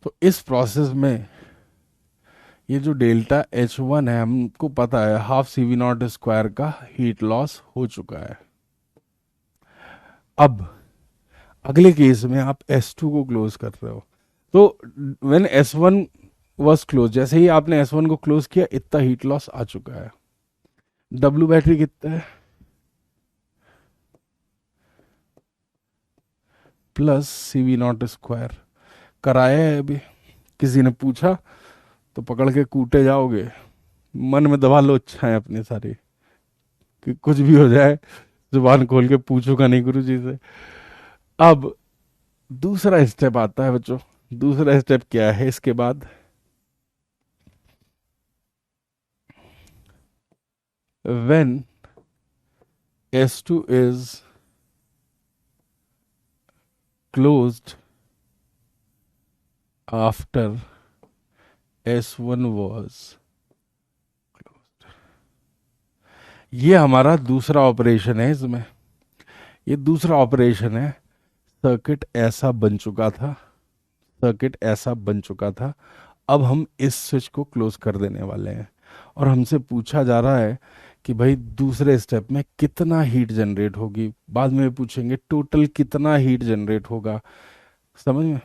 तो इस प्रोसेस में ये जो ΔH1 है, हमको पता है ½ CV0² का हीट लॉस हो चुका है। अब अगले केस में आप S2 को क्लोज कर रहे हो, तो व्हेन S1 वॉज क्लोज, जैसे ही आपने S1 को क्लोज किया इतना हीट लॉस आ चुका है। W बैटरी कितना है, +CV0²। कराया है अभी, किसी ने पूछा तो पकड़ के कूटे जाओगे। मन में दबा लो अच्छा है अपने सारे, कि कुछ भी हो जाए जुबान खोल के पूछूंगा नहीं गुरु जी से। अब दूसरा स्टेप आता है बच्चों। दूसरा स्टेप क्या है इसके बाद, when S2 is closed after S1 was, ये हमारा दूसरा ऑपरेशन है। इसमें ये दूसरा ऑपरेशन है। सर्किट ऐसा बन चुका था, सर्किट ऐसा बन चुका था। अब हम इस स्विच को क्लोज कर देने वाले हैं, और हमसे पूछा जा रहा है कि भाई दूसरे स्टेप में कितना हीट जनरेट होगी। बाद में पूछेंगे टोटल कितना हीट जनरेट होगा, समझ में।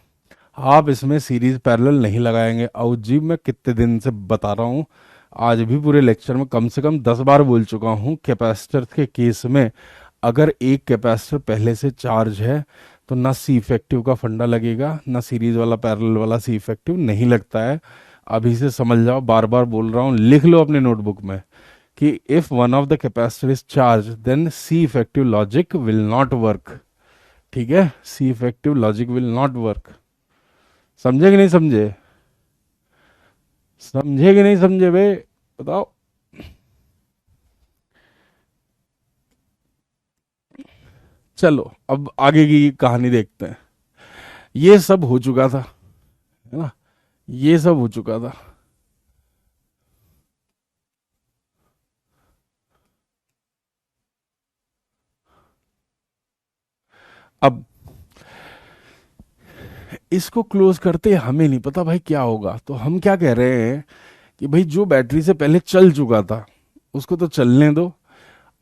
आप इसमें सीरीज पैरेलल नहीं लगाएंगे। और जी मैं कितने दिन से बता रहा हूँ, आज भी पूरे लेक्चर में कम से कम 10 बार बोल चुका हूँ, कैपेसिटर के केस में अगर एक कैपेसिटर पहले से चार्ज है तो ना सी इफेक्टिव का फंडा लगेगा, ना सीरीज वाला पैरेलल वाला सी इफेक्टिव नहीं लगता है। अभी से समझ जाओ, बार बार बोल रहा हूँ, लिख लो अपने नोटबुक में कि if one of the capacitor is charge then C effective logic will not work. ठीक है, C effective logic will not work. समझे कि नहीं समझे, समझे कि नहीं समझे बे, बताओ। चलो अब आगे की कहानी देखते हैं। ये सब हो चुका था, है ना, ये सब हो चुका था। अब इसको क्लोज करते हमें नहीं पता भाई क्या होगा, तो हम क्या कह रहे हैं कि भाई जो बैटरी से पहले चल चुका था उसको तो चलने दो।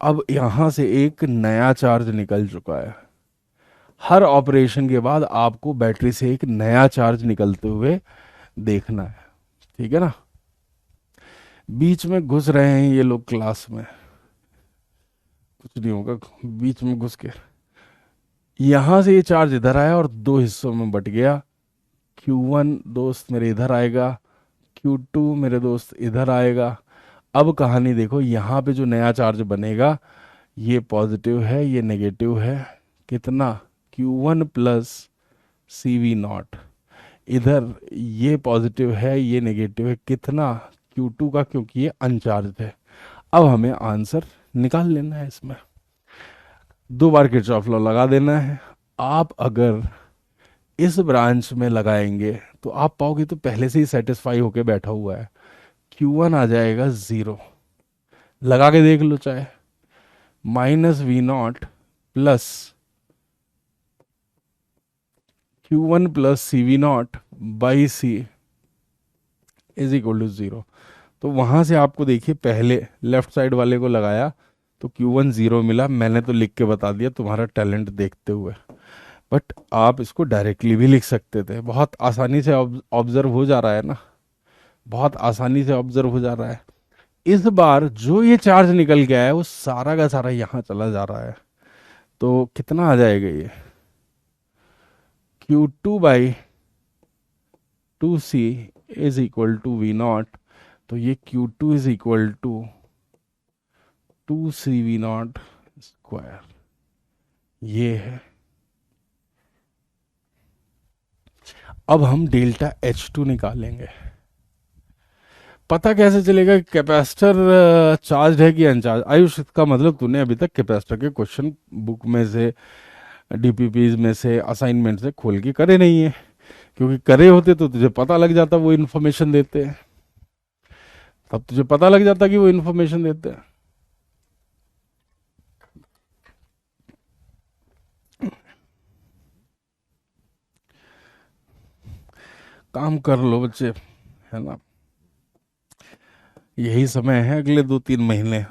अब यहां से एक नया चार्ज निकल चुका है। हर ऑपरेशन के बाद आपको बैटरी से एक नया चार्ज निकलते हुए देखना है, ठीक है ना। बीच में घुस रहे हैं ये लोग क्लास में, कुछ नहीं होगा, बीच में घुस के यहां से ये चार्ज इधर आया और दो हिस्सों में बट गया। Q1 दोस्त मेरे इधर आएगा, Q2 मेरे दोस्त इधर आएगा। अब कहानी देखो, यहाँ पे जो नया चार्ज बनेगा ये पॉजिटिव है, ये नेगेटिव है। कितना? Q1 plus CV0। इधर ये पॉजिटिव है, ये नेगेटिव है। कितना? Q2 का, क्योंकि ये अनचार्ज है। अब हमें आंसर निकाल लेना है इसमें। 2 बार किरचॉफ लॉ लगा देना है। आप अगर इस ब्रांच में लगाएंगे तो आप पाओगे तो पहले से ही सेटिस्फाई होके बैठा हुआ है। Q1 आ जाएगा 0। लगा के देख लो चाहे। -V0 plus Q1 plus CV0 by C is equal to 0। तो वहां से आपको देखिए, पहले लेफ्ट साइड वाले को लगाया तो Q1 0 मिला। मैंने तो लिख के बता दिया तुम्हारा टैलेंट देखते हुए, बट आप इसको डायरेक्टली भी लिख सकते थे। बहुत आसानी से ऑब्जर्व हो जा रहा है ना, बहुत आसानी से ऑब्जर्व हो जा रहा है। इस बार जो ये चार्ज निकल गया है वो सारा का सारा यहाँ चला जा रहा है। तो कितना आ जाएगा ये? Q2 by 2C is equal to V0। तो ये Q2 is equal to 2CV0 square, ये है। अब हम डेल्टा H2 निकालेंगे। पता कैसे चलेगा कि कैपेसिटर चार्ज है कि अनचार्ज? आयुष, इसका मतलब तूने अभी तक कैपेसिटर के क्वेश्चन बुक में से, डीपीपीज में से, असाइनमेंट से खोल के करे नहीं है। क्योंकि करे होते तो तुझे पता लग जाता, वो इन्फॉर्मेशन देते हैं। तब तुझे पता लग जाता कि वो इन्फॉर्मेशन देते हैं। काम कर लो बच्चे, है ना। यही समय है अगले 2-3 महीने।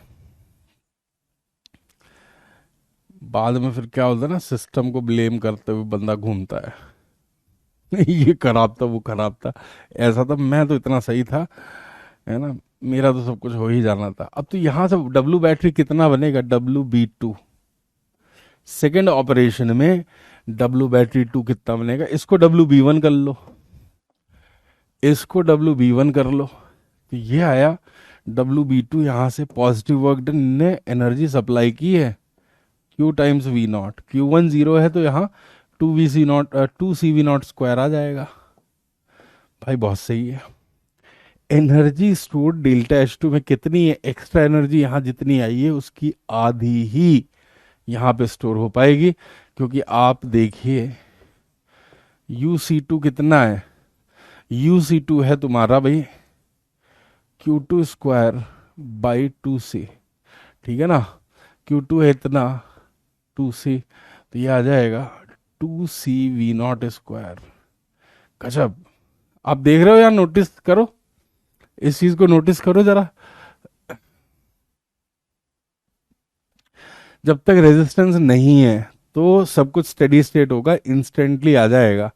बाद में फिर क्या होता है ना, सिस्टम को ब्लेम करते हुए बंदा घूमता है। ये खराब था, वो खराब था, ऐसा था, मैं तो इतना सही था, है ना, मेरा तो सब कुछ हो ही जाना था। अब तो यहां से W बैटरी कितना बनेगा? WB2। सेकेंड ऑपरेशन में W बैटरी 2 कितना बनेगा? इसको WB1 कर लो, इसको WB1 कर लो। तो ये आया WB2। यहां से पॉजिटिव वर्क डन ने एनर्जी सप्लाई की है Q टाइम्स V0। Q1 0 है तो यहाँ 2CV0 स्क्वायर आ जाएगा। भाई बहुत सही है। एनर्जी स्टोर डेल्टा H2 में कितनी है? एक्स्ट्रा एनर्जी यहाँ जितनी आई है उसकी आधी ही यहाँ पे स्टोर हो पाएगी। क्योंकि आप देखिए UC2 कितना है? UC2 है तुम्हारा भाई Q2 स्क्वायर बाई 2C, ठीक है ना। Q2 है इतना, 2C, तो ये आ जाएगा 2CV0 स्क्वायर। गजब। आप देख रहे हो यार, नोटिस करो, इस चीज को नोटिस करो जरा। जब तक रेजिस्टेंस नहीं है तो सब कुछ स्टेडी स्टेट होगा, इंस्टेंटली आ जाएगा,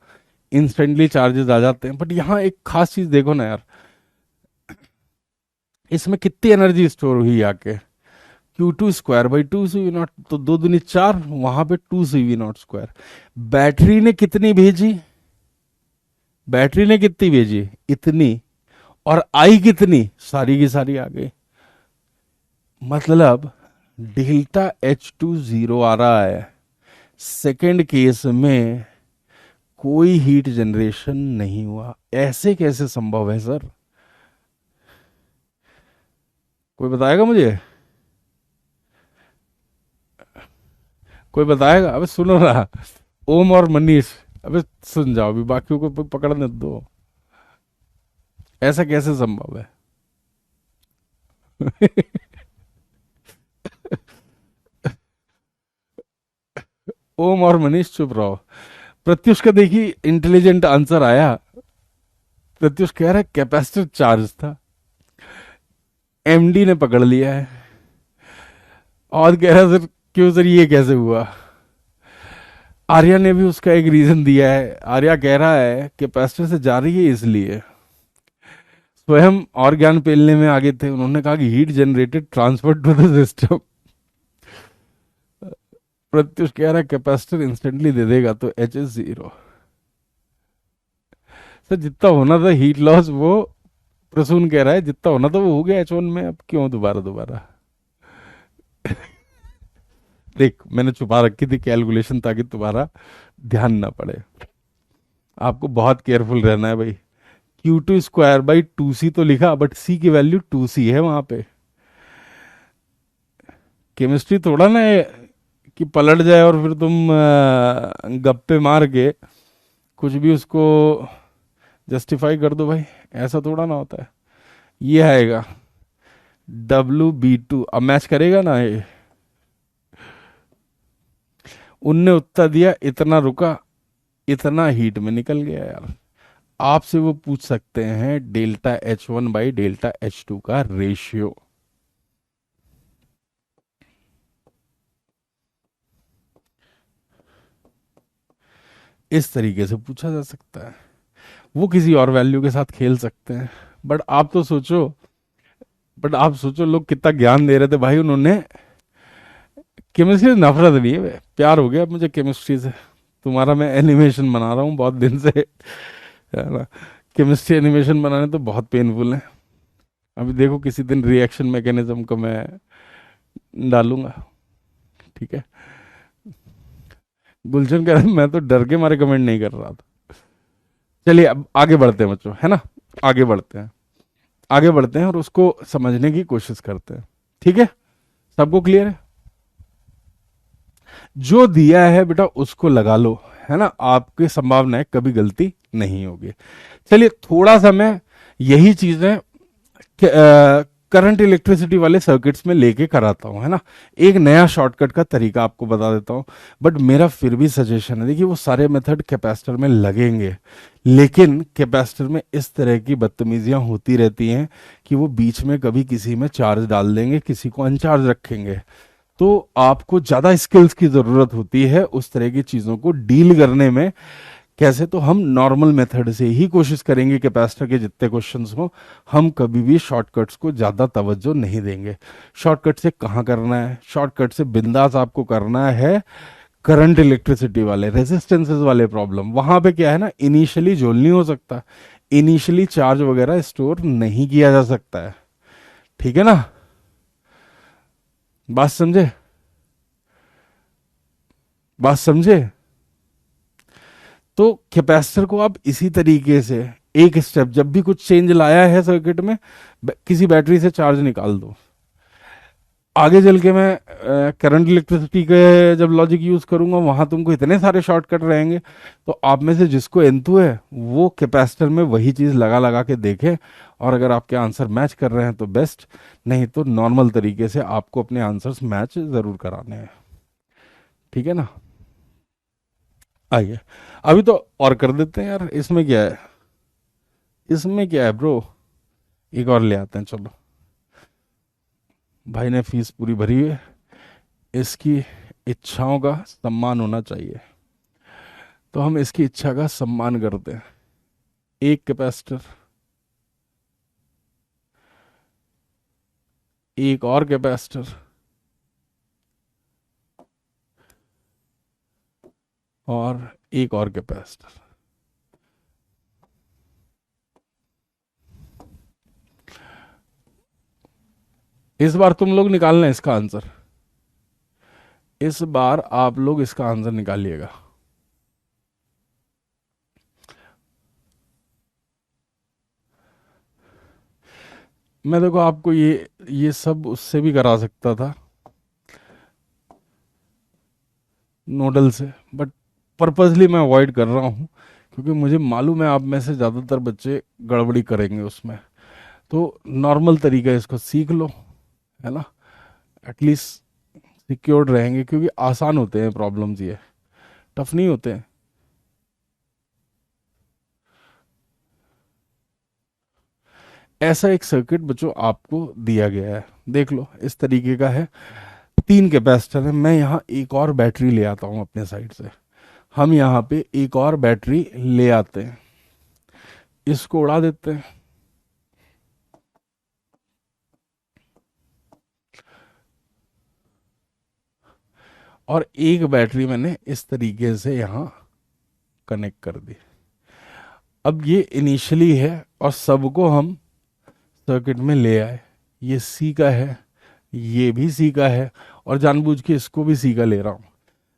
इंस्टेंटली चार्जेस आ जाते हैं। बट यहाँ एक खास चीज देखो ना यार, इसमें कितनी एनर्जी स्टोर हुई आके? Q2 स्क्वायर बाई 2CV0, तो 2 दूनी 4, वहां पे 2CV0 स्क्वायर। बैटरी ने कितनी भेजी? बैटरी ने कितनी भेजी? इतनी। और आई कितनी? सारी की सारी आ गई। मतलब डेल्टा H2 0 आ रहा है। सेकेंड केस में कोई हीट जनरेशन नहीं हुआ। ऐसे कैसे संभव है सर? कोई बताएगा मुझे? कोई बताएगा? अबे सुनो ना, ओम और मनीष, अबे सुन जाओ, अभी बाकियों को पकड़ने दो। ऐसा कैसे संभव है? ओम और मनीष चुप रहो। प्रत्युष का देखिए इंटेलिजेंट आंसर आया। प्रत्युष कह रहा है कैपेसिटर चार्ज था, MD ने पकड़ लिया है। और कह रहा है सर क्यों सर ये कैसे हुआ? आर्या ने भी उसका एक रीजन दिया है। आर्या कह रहा है कैपेसिटर से जा रही है इसलिए। स्वयं और ज्ञान पेलने में आगे थे, उन्होंने कहा कि heat generated transfer to the system. Pratyush कह रहा है कैपेसिटर इंस्टेंटली दे देगा तो H is 0। सर जितना होना था हीट लॉस वो प्रसून कह रहा है जितना होना था वो हो गया H1 में, अब क्यों दोबारा दोबारा। देख मैंने छुपा रखी थी कैलकुलेशन ताकि तुम्हारा ध्यान ना पड़े। आपको बहुत केयरफुल रहना है भाई। Q2 स्क्वायर बाई 2C तो लिखा, बट C की वैल्यू 2C है वहां पे। केमिस्ट्री थोड़ा ना है कि पलट जाए और फिर तुम गप्पे मार के कुछ भी उसको जस्टिफाई कर दो भाई, ऐसा थोड़ा ना होता है। ये आएगा WB2, अब मैच करेगा ना ये। उनने उत्तर दिया इतना रुका, इतना हीट में निकल गया यार। आपसे वो पूछ सकते हैं ΔH1/ΔH2 का रेशियो। इस तरीके से पूछा जा सकता है। वो किसी और वैल्यू के साथ खेल सकते हैं, बट आप तो सोचो, बट आप सोचो लोग कितना ज्ञान दे रहे थे भाई। उन्होंने केमिस्ट्री से नफरत नहीं है, प्यार हो गया मुझे केमिस्ट्री से। तुम्हारा मैं एनिमेशन बना रहा हूँ बहुत दिन से, है ना। केमिस्ट्री एनिमेशन बनाने तो बहुत पेनफुल है। अभी देखो किसी दिन रिएक्शन मैकेनिज्म को मैं डालूंगा, ठीक है। गुलशन कह रहा है मैं तो डर के मारे कमेंट नहीं कर रहा था। चलिए अब आगे बढ़ते हैं बच्चों, है ना। आगे बढ़ते हैं, आगे बढ़ते हैं और उसको समझने की कोशिश करते हैं, ठीक है। सबको क्लियर है? जो दिया है बेटा उसको लगा लो, है ना। आपकी संभावना है कभी गलती नहीं होगी। चलिए थोड़ा सा मैं यही चीजें करंट इलेक्ट्रिसिटी वाले सर्किट्स में लेके कराता हूं, है ना। एक नया शॉर्टकट का तरीका आपको बता देता हूं, बट मेरा फिर भी सजेशन है, देखिए वो सारे मेथड कैपेसिटर में लगेंगे, लेकिन कैपेसिटर में इस तरह की बदतमीजियां होती रहती हैं कि वो बीच में कभी किसी में चार्ज डाल देंगे, किसी को अनचार्ज रखेंगे। तो आपको ज्यादा स्किल्स की जरूरत होती है उस तरह की चीजों को डील करने में। कैसे? तो हम नॉर्मल मेथड से ही कोशिश करेंगे, कैपेसिटर के जितने क्वेश्चंस हो। हम कभी भी शॉर्टकट्स को ज्यादा तवज्जो नहीं देंगे। शॉर्टकट से कहाँ करना है? शॉर्टकट से बिंदास आपको करना है करंट इलेक्ट्रिसिटी वाले रेजिस्टेंसेस वाले प्रॉब्लम। वहां पे क्या है ना, इनिशियली जोल नहीं हो सकता, इनिशियली चार्ज वगैरह स्टोर नहीं किया जा सकता है, ठीक है ना। बात समझे? बात समझे? तो कैपेसिटर को आप इसी तरीके से एक स्टेप, जब भी कुछ चेंज लाया है सर्किट में, किसी बैटरी से चार्ज निकाल दो। आगे चल के मैं करंट इलेक्ट्रिसिटी के जब लॉजिक यूज करूंगा वहां तुमको इतने सारे शॉर्टकट रहेंगे, तो आप में से जिसको एंथु है वो कैपेसिटर में वही चीज लगा लगा के देखे, और अगर आपके आंसर मैच कर रहे हैं तो बेस्ट, नहीं तो नॉर्मल तरीके से आपको अपने आंसर्स मैच जरूर कराने हैं, ठीक है ना। आइए अभी तो और कर देते हैं यार, इसमें क्या है, इसमें क्या है ब्रो। एक और ले आते हैं चलो। भाई ने फीस पूरी भरी है, इसकी इच्छाओं का सम्मान होना चाहिए, तो हम इसकी इच्छा का सम्मान करते हैं। एक कैपेसिटर, एक और कैपेसिटर, और एक और कैपेसिटर। इस बार तुम लोग निकालना है इसका आंसर, इस बार आप लोग इसका आंसर निकालिएगा। मैं देखो आपको ये सब उससे भी करा सकता था, नोडल से, बट पर्पजली मैं अवॉइड कर रहा हूँ, क्योंकि मुझे मालूम है आप में से ज़्यादातर बच्चे गड़बड़ी करेंगे उसमें। तो नॉर्मल तरीका इसको सीख लो, है ना। एटलीस्ट सिक्योर्ड रहेंगे, क्योंकि आसान होते हैं प्रॉब्लम्स, ये टफ नहीं होते हैं। ऐसा एक सर्किट बच्चों आपको दिया गया है, देख लो इस तरीके का है। तीन कैपेसिटर है, मैं यहाँ एक और बैटरी ले आता हूँ अपने साइड से। हम यहाँ पे एक और बैटरी ले आते हैं, इसको उड़ा देते हैं, और एक बैटरी मैंने इस तरीके से यहाँ कनेक्ट कर दी। अब ये इनिशियली है और सबको हम सर्किट में ले आए, ये सी का है, ये भी सी का है, और जानबूझ के इसको भी सी का ले रहा हूं।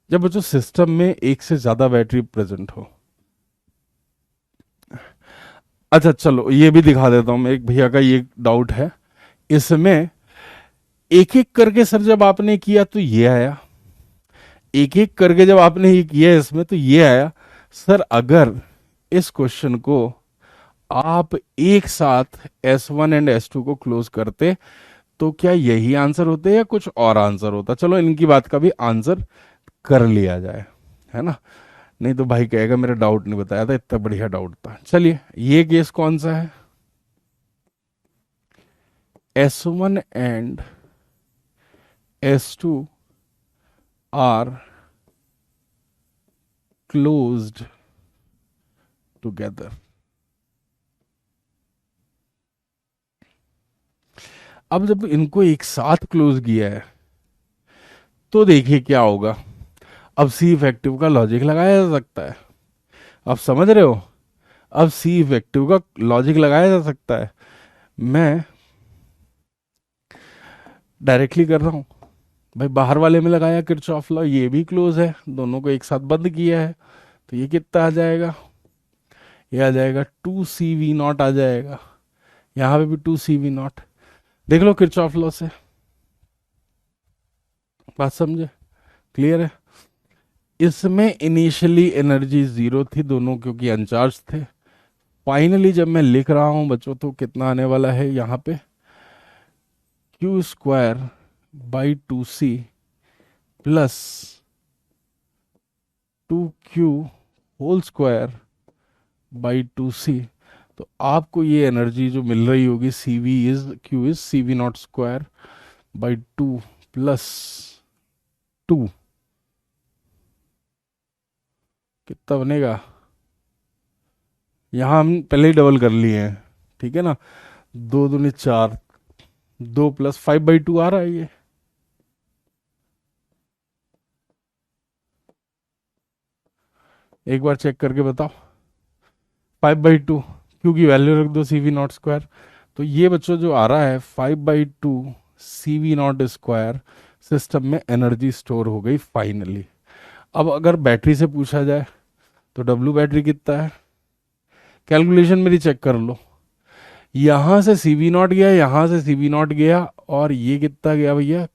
जब बच्चों सिस्टम में एक से ज्यादा बैटरी प्रेजेंट हो, अच्छा चलो ये भी दिखा देता हूं, एक भैया का ये डाउट है इसमें। एक एक करके सर जब आपने किया तो ये आया, एक एक करके जब आपने ये किया इसमें तो ये आया। सर अगर इस क्वेश्चन को आप एक साथ S1 एंड S2 को क्लोज करते तो क्या यही आंसर होते या कुछ और आंसर होता? चलो इनकी बात का भी आंसर कर लिया जाए, है ना, नहीं तो भाई कहेगा मेरा डाउट नहीं बताया था, इतना बढ़िया डाउट था। चलिए ये केस कौन सा है? S1 and S2 are closed together. अब जब इनको एक साथ क्लोज किया है तो देखिए क्या होगा। अब सी इफेक्टिव का लॉजिक लगाया जा सकता है, आप समझ रहे हो? अब सी इफेक्टिव का लॉजिक लगाया जा सकता है। मैं डायरेक्टली कर रहा हूं भाई, बाहर वाले में लगाया किरचॉफ लॉ, ये भी क्लोज है, दोनों को एक साथ बंद किया है, तो ये कितना आ जाएगा? ये आ जाएगा 2CV0 आ जाएगा, यहां पे भी 2CV0। देख लो किरचॉफ लॉ से, बात समझे? क्लियर है? इसमें इनिशियली एनर्जी जीरो थी दोनों, क्योंकि अनचार्ज थे। फाइनली जब मैं लिख रहा हूं बच्चों तो कितना आने वाला है यहाँ पे? Q²/2C plus 2Q²/2C। तो आपको ये एनर्जी जो मिल रही होगी Q²/2 प्लस 2, कितना बनेगा? यहां हम पहले ही डबल कर लिए हैं, ठीक है ना, 2 दूनी 4, 2 + 5/2 आ रहा है ये। एक बार चेक करके बताओ, 5/2, क्यू की वैल्यू रख दो CV0²। तो ये बच्चों जो आ रहा है 5/2 CV0², सिस्टम में एनर्जी स्टोर हो गई फाइनली। अब अगर बैटरी से पूछा जाए तो डब्ल्यू बैटरी कितना है? कैलकुलेशन मेरी चेक कर लो, यहां से CV0 गया, यहां से CV0 गया, और ये कितना गया भैया?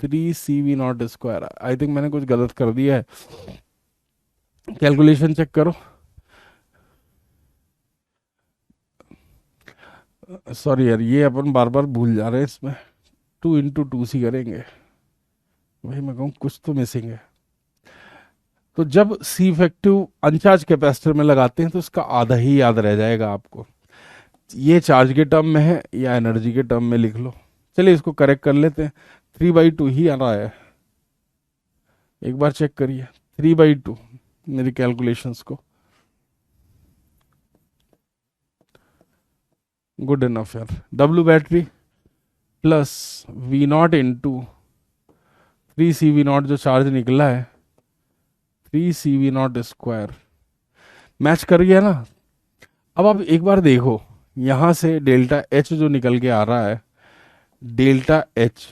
3CV0²। आई थिंक मैंने कुछ गलत कर दिया है, कैलकुलेशन चेक करो। सॉरी यार, ये अपन बार बार भूल जा रहे हैं इसमें, 2 × 2C करेंगे भाई, मैं कहूँ कुछ तो मिसिंग है। तो जब सी इफेक्टिव अनचार्ज कैपेसिटर में लगाते हैं तो इसका आधा ही याद रह जाएगा आपको, ये चार्ज के टर्म में है या एनर्जी के टर्म में, लिख लो। चलिए इसको करेक्ट कर लेते हैं, 3/2 ही आ रहा है, एक बार चेक करिए 3/2 मेरी कैलकुलेशंस को। गुड इनफ यार। W battery plus V0 × 3CV0 जो चार्ज निकला है, 3CV0², मैच कर गया ना। अब आप एक बार देखो, यहां से डेल्टा H जो निकल के आ रहा है, डेल्टा H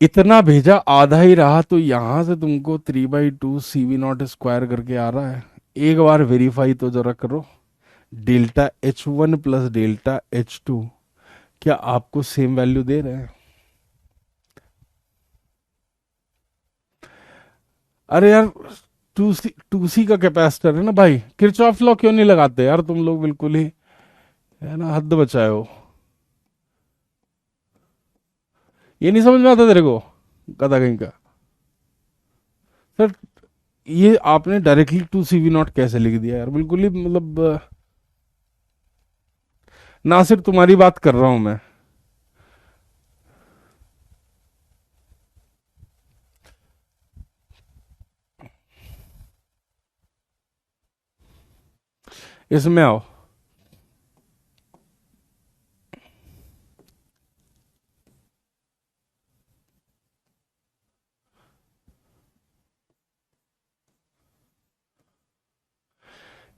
इतना भेजा, आधा ही रहा, तो यहां से तुमको 3/2 CV0² करके आ रहा है। एक बार वेरीफाई तो जरा करो, delta H1 plus delta H2 क्या आपको सेम वैल्यू दे रहे हैं? अरे यार, 2C का कैपेसिटर है ना भाई, किरचॉफ लॉ क्यों नहीं लगाते यार तुम लोग, बिल्कुल ही है ना, हद बचाए हो। ये नहीं समझ में आता तेरे को, गधा कहीं का? सर ये आपने डायरेक्टली 2CV0 कैसे लिख दिया यार, बिल्कुल ही मतलब ना, सिर्फ तुम्हारी बात कर रहा हूं मैं। इसमें आओ,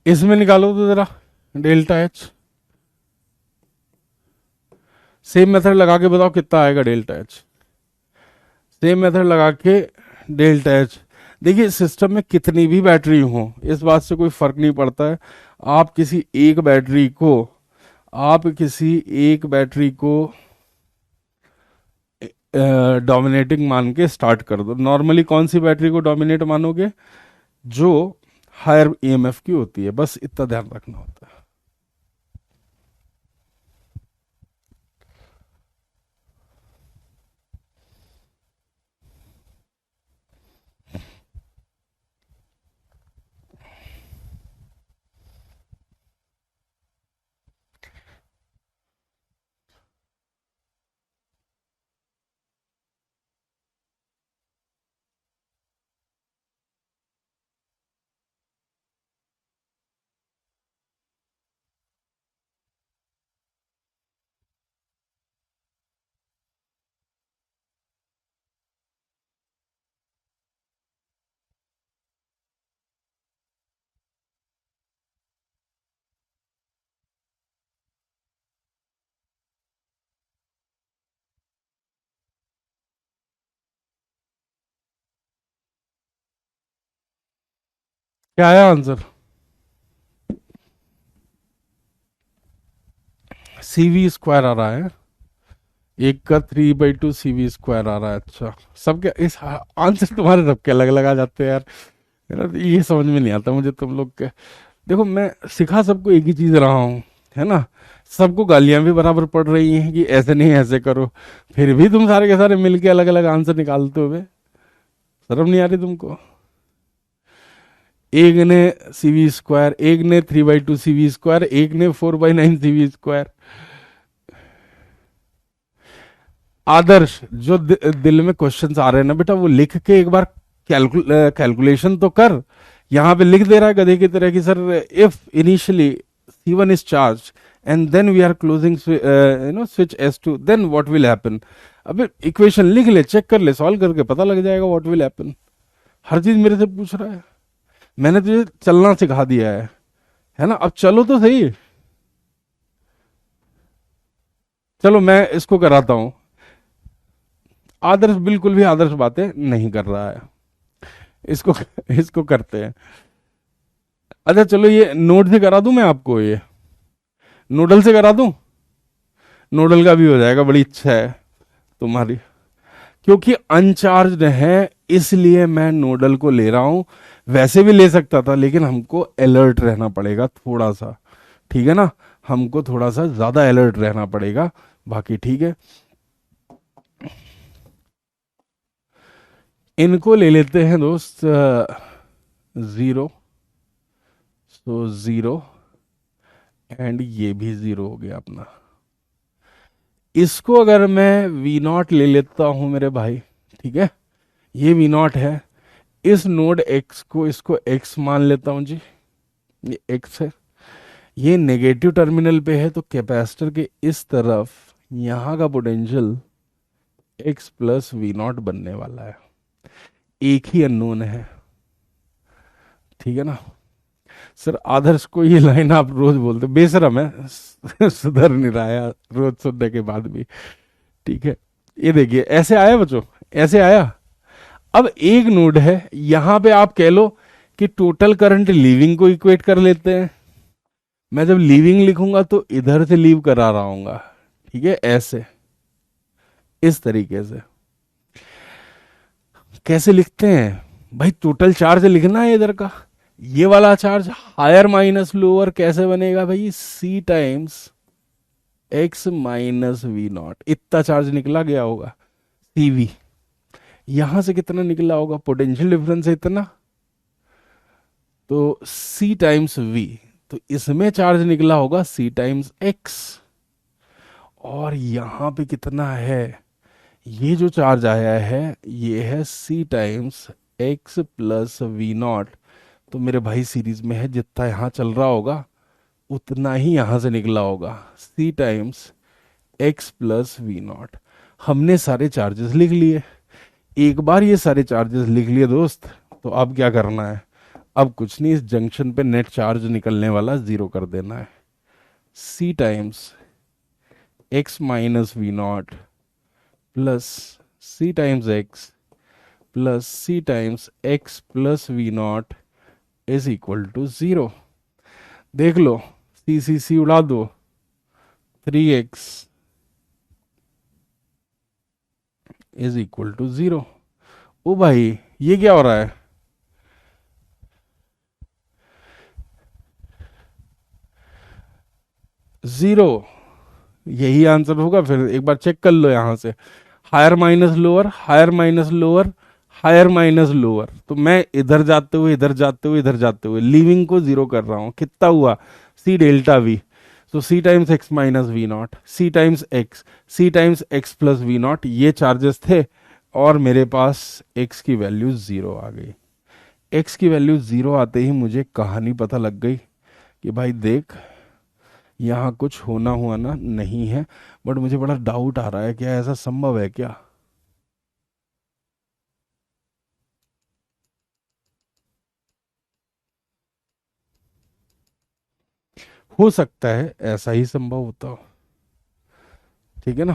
इसमें निकालो तो जरा डेल्टा एच, सेम मेथड लगा के बताओ कितना आएगा डेल्टा एच। सेम मेथड लगा के डेल्टा एच। देखिए सिस्टम में कितनी भी बैटरी हो इस बात से कोई फर्क नहीं पड़ता है। आप किसी एक बैटरी को आप किसी एक बैटरी को डोमिनेटिंग मान के स्टार्ट कर दो। नॉर्मली कौन सी बैटरी को डोमिनेट मानोगे? जो हायर ईएमएफ की होती है, बस इतना ध्यान रखना होता है। क्या आया आंसर? सीवी स्क्वायर आ रहा है, एक का 3/2 सीवी स्क्वायर आ रहा है। अच्छा, सबके इस आंसर तुम्हारे सबके अलग अलग आ जाते हैं यार। मेरा तो ये समझ में नहीं आता मुझे तुम लोग के। देखो मैं सिखा सबको एक ही चीज रहा हूँ, है ना। सबको गालियां भी बराबर पड़ रही हैं कि ऐसे नहीं ऐसे करो, फिर भी तुम सारे के सारे मिलके अलग अलग आंसर निकालते हुए, शर्म नहीं आ रही तुमको? एक ने सीवी स्क्वायर, एक ने 3/2 सीवी स्क्वायर, एक ने 4/9 सीवी स्क्वायर। आदर्श जो दिल में क्वेश्चंस आ रहे हैं ना बेटा, वो लिख के एक बार कैलकुलेशन तो कर। यहां पे लिख दे रहा है गधे की तरह कि sir if initially C1 is charge and then we are closing switch S2 then what will happen. अबे इक्वेशन लिख ले, चेक कर ले, सॉल्व करके पता लग जाएगा व्हाट विल हैपन। हर चीज मेरे से पूछ रहा है। मैंने तुझे चलना सिखा दिया है ना। अब चलो तो सही। चलो मैं इसको कराता हूं। आदर्श बिल्कुल भी आदर्श बातें नहीं कर रहा है। इसको इसको करते हैं। अच्छा चलो ये नोट से करा दूं मैं आपको, ये नोडल से करा दूं। नोडल का भी हो जाएगा, बड़ी इच्छा है तुम्हारी। क्योंकि अनचार्ज है इसलिए मैं नोडल को ले रहा हूं। वैसे भी ले सकता था लेकिन हमको अलर्ट रहना पड़ेगा थोड़ा सा, ठीक है ना। हमको थोड़ा सा ज्यादा अलर्ट रहना पड़ेगा, बाकी ठीक है। इनको ले लेते हैं दोस्त जीरो, सो जीरो एंड ये भी जीरो हो गया अपना। इसको अगर मैं वी नॉट ले लेता हूं मेरे भाई, ठीक है, ये वी नॉट है। इस नोड एक्स को, इसको एक्स मान लेता हूं जी, ये एक्स है। ये नेगेटिव टर्मिनल पे है तो कैपेसिटर के इस तरफ यहां का potential x plus V not बनने वाला है। एक ही अननोन है, ठीक है ना। सर आदर्श को ये लाइन आप रोज बोलते, बेशरम है सुधर नहीं रहा है रोज सुनने के बाद भी, ठीक है। ये देखिए ऐसे आया बच्चों, ऐसे आया। अब एक नोड है यहां पे, आप कह लो कि टोटल करंट लीविंग को इक्वेट कर लेते हैं। मैं जब लीविंग लिखूंगा तो इधर से लीव करा रहा हूंगा, ठीक है, ऐसे इस तरीके से। कैसे लिखते हैं भाई? टोटल चार्ज लिखना है इधर का, ये वाला चार्ज हायर माइनस लोअर कैसे बनेगा भाई? C times x minus V not. इतना चार्ज निकला गया होगा CV। यहां से कितना निकला होगा? पोटेंशियल डिफरेंस है इतना, तो C टाइम्स V। तो इसमें चार्ज निकला होगा C टाइम्स X। और यहां पे कितना है? ये जो चार्ज आया है ये है C times x plus V not. तो मेरे भाई सीरीज में है, जितना यहां चल रहा होगा उतना ही यहां से निकला होगा, C times x plus V not. हमने सारे चार्जेस लिख लिए। एक बार ये सारे चार्जेस लिख लिए दोस्त, तो अब क्या करना है? अब कुछ नहीं, इस जंक्शन पे नेट चार्ज निकलने वाला जीरो कर देना है। C times x minus V not plus C times x plus C times x plus V not is equal to zero. देख लो, सी उड़ा दो, 3x is equal to zero. ओ भाई, ये क्या हो रहा है? जीरो, यही आंसर होगा। फिर एक बार चेक कर लो यहां से, higher minus lower, higher minus lower, higher minus lower. तो मैं इधर जाते हुए, इधर जाते हुए, इधर जाते हुए लीविंग को जीरो कर रहा हूं। कितना हुआ? C delta V. तो C times x minus V not, C times X, C times x plus V not, ये चार्जेस थे। और मेरे पास एक्स की वैल्यू जीरो आ गई। एक्स की वैल्यू जीरो आते ही मुझे कहानी पता लग गई कि भाई देख, यहाँ कुछ होना हुआ ना नहीं है। बट मुझे बड़ा डाउट आ रहा है, क्या ऐसा संभव है क्या? हो सकता है ऐसा ही संभव होता हो। ठीक है ना?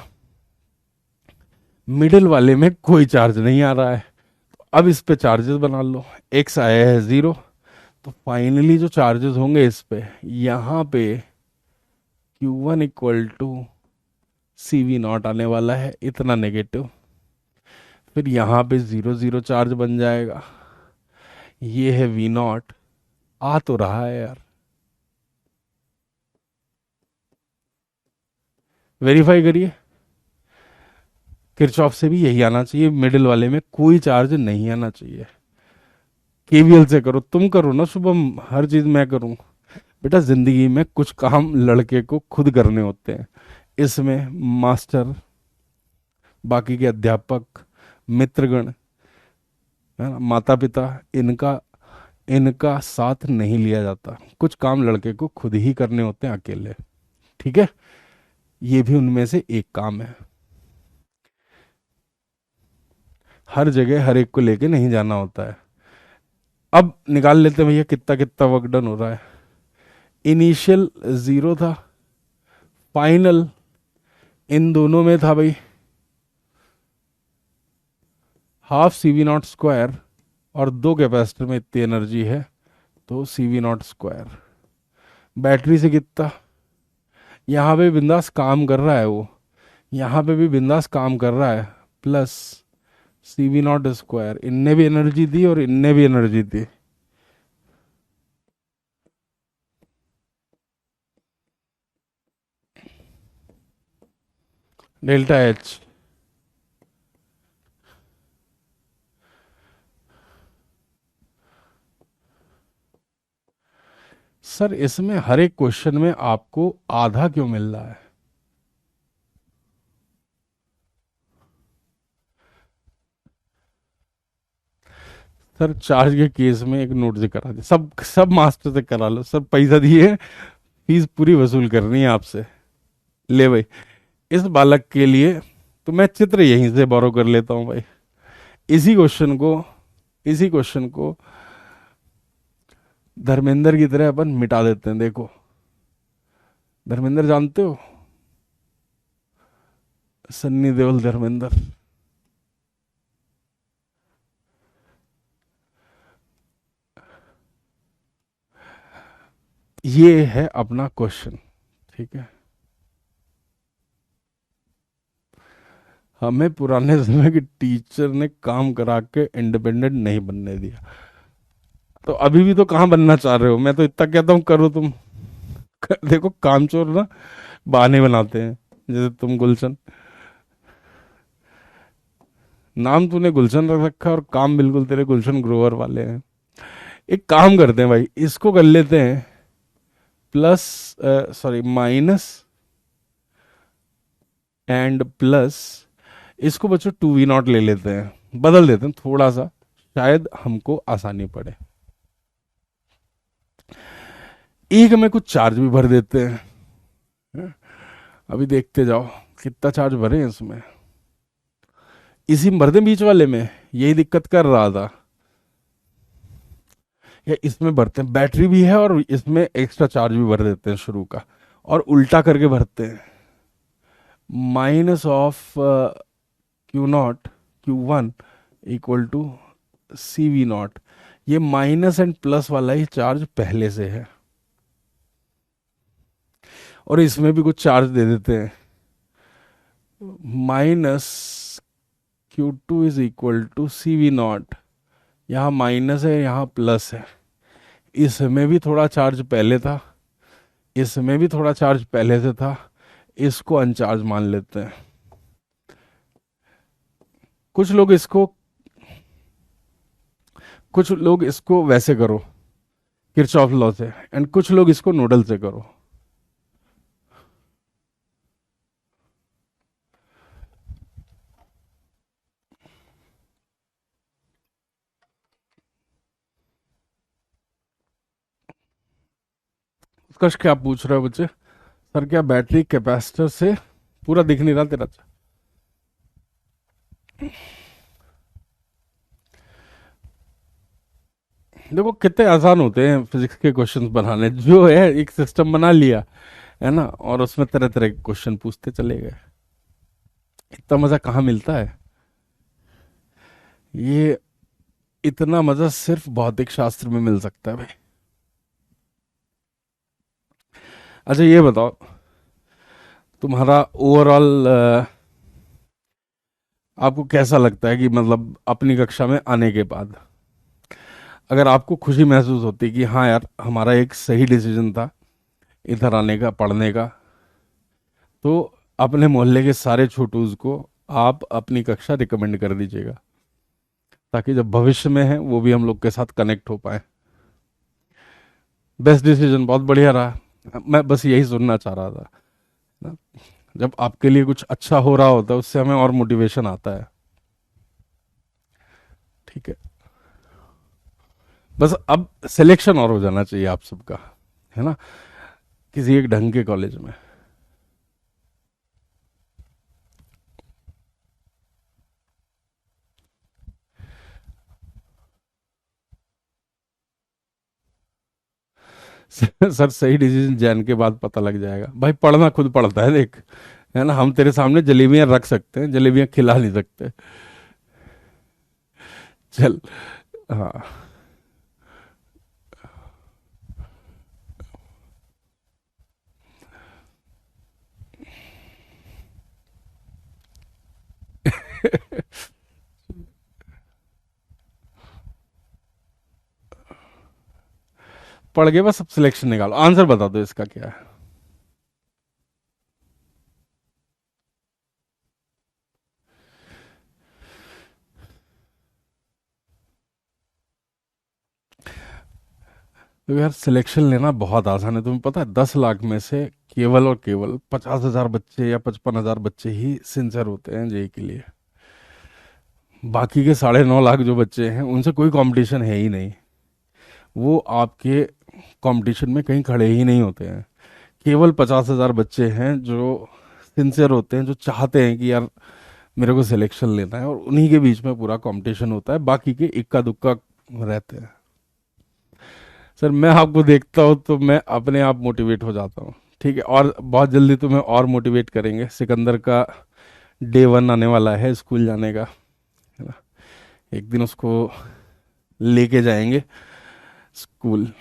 मिडिल वाले में कोई चार्ज नहीं आ रहा है, अब इस पे चार्जेस बना लो। एक्स आया है जीरो, तो फाइनली जो चार्जेस होंगे इस पे, यहाँ पे Q1 equal to C V not आने वाला है, इतना नेगेटिव। फिर यहाँ पे जीरो जीरो चार्ज बन जाएगा। ये है वी नॉट, आ तो रहा है यार, वेरीफाई करिए। किरचॉफ से भी यही आना चाहिए, मिडिल वाले में कोई चार्ज नहीं आना चाहिए। केवीएल से करो, तुम करो ना शुभम, हर चीज मैं करूं? बेटा जिंदगी में कुछ काम लड़के को खुद करने होते हैं। इसमें मास्टर, बाकी के अध्यापक, मित्रगण, है ना, माता पिता, इनका इनका साथ नहीं लिया जाता। कुछ काम लड़के को खुद ही करने होते हैं अकेले। ठीक है, ये भी उनमें से एक काम है। हर जगह हर एक को लेके नहीं जाना होता है। अब निकाल लेते हैं भैया, कितना कितना वर्क डन हो रहा है। इनिशियल जीरो था, फाइनल इन दोनों में था भाई half C V not square, और दो कैपेसिटर में इतनी एनर्जी है, तो C V not square. Battery से कितना, यहाँ पे बिंदास काम कर रहा है वो, यहाँ पे भी बिंदास काम कर रहा है, plus C V not square. इनने भी एनर्जी दी और इनने भी एनर्जी दी। डेल्टा एच, सर इसमें हर एक क्वेश्चन में आपको आधा क्यों मिल रहा है? सर चार्ज के केस में एक नोट से करा दे, सब सब मास्टर से करा लो, सब पैसा दिए, फीस पूरी वसूल करनी है आपसे। ले भाई, इस बालक के लिए तो मैं चित्र यहीं से बोरो कर लेता हूँ भाई। इसी क्वेश्चन को, इसी क्वेश्चन को धर्मेंद्र की तरह अपन मिटा देते हैं। देखो, धर्मेंद्र जानते हो, सन्नी देओल धर्मेंद्र। ये है अपना क्वेश्चन। ठीक है, हमें पुराने समय के टीचर ने काम करा के इंडिपेंडेंट नहीं बनने दिया, तो अभी भी तो कहाँ बनना चाह रहे हो? मैं तो इतना कहता हूँ करो तुम। देखो कामचोर ना बहाने बनाते हैं, जैसे तुम गुलशन, नाम तूने गुलशन रख रखा है और काम बिल्कुल तेरे गुलशन ग्रोवर वाले हैं। एक काम करते हैं भाई, इसको कर लेते हैं plus, sorry minus and plus, इसको बच्चों टू वी नॉट ले लेते हैं, बदल देते हैं थोड़ा सा, शायद हमको आसानी पड़े। एक में कुछ चार्ज भी भर देते हैं, हैं? अभी देखते जाओ कितना चार्ज भरे हैं इसमें। इसी में भर दें बीच वाले में, यही दिक्कत कर रहा था। या इसमें भरते हैं, बैटरी भी है और इसमें एक्स्ट्रा चार्ज भी भर देते हैं शुरू का, और उल्टा करके भरते हैं, minus of Q not Q one equal to C V not. ये माइनस एंड प्लस वाला ही चार्ज पहले से है, और इसमें भी कुछ चार्ज दे देते हैं, minus Q two is equal to C V not. यहाँ माइनस है, यहाँ प्लस है, इसमें भी थोड़ा चार्ज पहले था, इसमें भी थोड़ा चार्ज पहले से था, इसको अनचार्ज मान लेते हैं। कुछ लोग इसको वैसे करो किरचॉफ लॉ से, एंड कुछ लोग इसको नोडल से करो। उत्कर्ष क्या पूछ रहे हो बच्चे? सर क्या बैटरी कैपेसिटर से, पूरा दिख नहीं रहा तेरा? देखो कितने आसान होते हैं फिजिक्स के क्वेश्चंस बनाने, जो है एक सिस्टम बना लिया है ना, और उसमें तरह तरह के क्वेश्चन पूछते चले गए। इतना मजा कहाँ मिलता है? ये इतना मजा सिर्फ भौतिक शास्त्र में मिल सकता है भाई। अच्छा ये बताओ, तुम्हारा ओवरऑल आपको कैसा लगता है कि मतलब अपनी कक्षा में आने के बाद अगर आपको खुशी महसूस होती कि हाँ यार हमारा एक सही डिसीजन था इधर आने का, पढ़ने का, तो अपने मोहल्ले के सारे छोटूज को आप अपनी कक्षा रिकमेंड कर दीजिएगा, ताकि जब भविष्य में है वो भी हम लोग के साथ कनेक्ट हो पाए। बेस्ट डिसीजन, बहुत बढ़िया रहा। मैं बस यही सुनना चाह रहा था ना, जब आपके लिए कुछ अच्छा हो रहा होता है उससे हमें और मोटिवेशन आता है। ठीक है, बस अब सिलेक्शन और हो जाना चाहिए आप सबका, है ना, किसी एक ढंग के कॉलेज में। सर सही डिसीजन जान के बाद पता लग जाएगा भाई, पढ़ना खुद पड़ता है देख, है ना, हम तेरे सामने जलेबियां रख सकते हैं, जलेबियां खिला नहीं सकते। चल, हाँ। पढ़ के बस अब सिलेक्शन निकालो, आंसर बता दो इसका क्या है। तो यार सिलेक्शन लेना बहुत आसान है, तुम्हें पता है 10 लाख में से केवल और केवल 50,000 बच्चे या 55,000 बच्चे ही सिंसियर होते हैं जेई के लिए। बाकी के 9.5 लाख जो बच्चे हैं उनसे कोई कंपटीशन है ही नहीं, वो आपके कंपटीशन में कहीं खड़े ही नहीं होते हैं। केवल 50,000 बच्चे हैं जो सिंसियर होते हैं, जो चाहते हैं कि यार मेरे को सिलेक्शन लेना है, और उन्हीं के बीच में पूरा कंपटीशन होता है, बाकी के इक्का दुक्का रहते हैं। सर मैं आपको देखता हूँ तो मैं अपने आप मोटिवेट हो जाता हूँ। ठीक है, और बहुत जल्दी तुम्हें और मोटिवेट करेंगे, सिकंदर का डे 1 आने वाला है स्कूल जाने का, है ना, एक दिन उसको लेके जाएंगे स्कूल।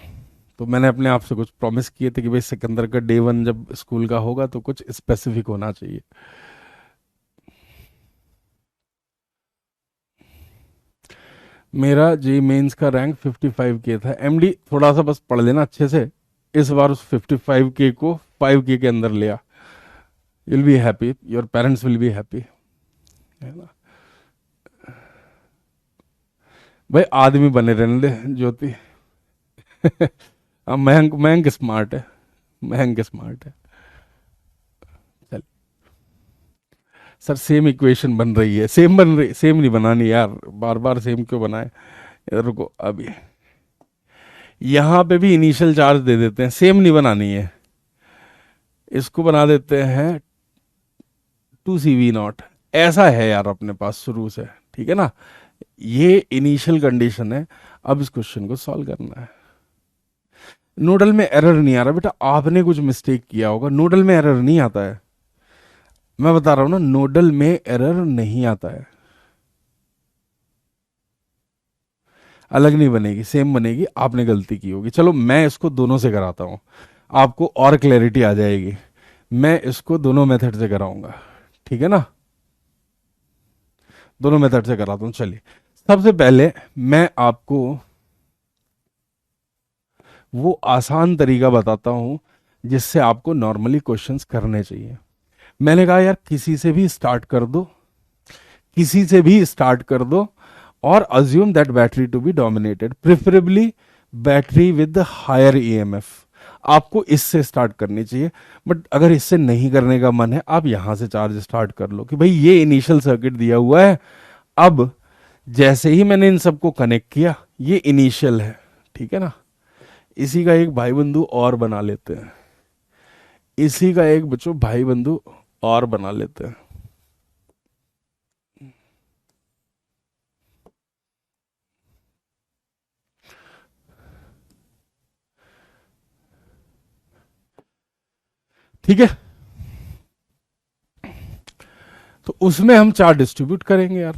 तो मैंने अपने आप से कुछ प्रॉमिस किए थे कि भाई सिकंदर का डे 1 जब स्कूल का होगा तो कुछ स्पेसिफिक होना चाहिए। मेरा जी मेंस का रैंक 55K था। एमडी थोड़ा सा बस पढ़ लेना अच्छे से, इस बार उस 55K को 5K के अंदर लिया, will be happy, your parents will be happy, है ना भाई। आदमी बने रहने दे ज्योति। अब महंग महंग स्मार्ट है, महंग स्मार्ट है। चल सर सेम इक्वेशन बन रही है, सेम बन रही, सेम नहीं बनानी यार, बार बार सेम क्यों बनाए। रुको अभी, यहाँ पे भी इनिशियल चार्ज दे देते हैं, सेम नहीं बनानी है, इसको बना देते हैं 2CV0। ऐसा है यार अपने पास शुरू से, ठीक है ना, ये इनिशियल कंडीशन है, अब इस क्वेश्चन को सॉल्व करना है। नोडल में एरर नहीं आ रहा बेटा, आपने कुछ मिस्टेक किया होगा, नोडल में एरर नहीं आता है, मैं बता रहा हूं ना, नोडल में एरर नहीं आता है, अलग नहीं बनेगी, सेम बनेगी, आपने गलती की होगी। चलो मैं इसको दोनों से कराता हूं, आपको और क्लैरिटी आ जाएगी। मैं इसको दोनों मेथड से कराऊंगा, ठीक है ना, दोनों मेथड से कराता हूं। चलिए सबसे पहले मैं आपको वो आसान तरीका बताता हूं जिससे आपको नॉर्मली क्वेश्चंस करने चाहिए। मैंने कहा यार किसी से भी स्टार्ट कर दो, किसी से भी स्टार्ट कर दो, और assume that battery to be dominated, preferably battery with higher EMF. आपको इससे स्टार्ट करनी चाहिए, बट अगर इससे नहीं करने का मन है, आप यहां से चार्ज स्टार्ट कर लो कि भाई ये इनिशियल सर्किट दिया हुआ है, अब जैसे ही मैंने इन सबको कनेक्ट किया, ये इनिशियल है, ठीक है ना। इसी का एक भाई बंधु और बना लेते हैं, इसी का एक बच्चों भाई बंधु और बना लेते हैं। ठीक है, तो उसमें हम चार्ज डिस्ट्रीब्यूट करेंगे यार,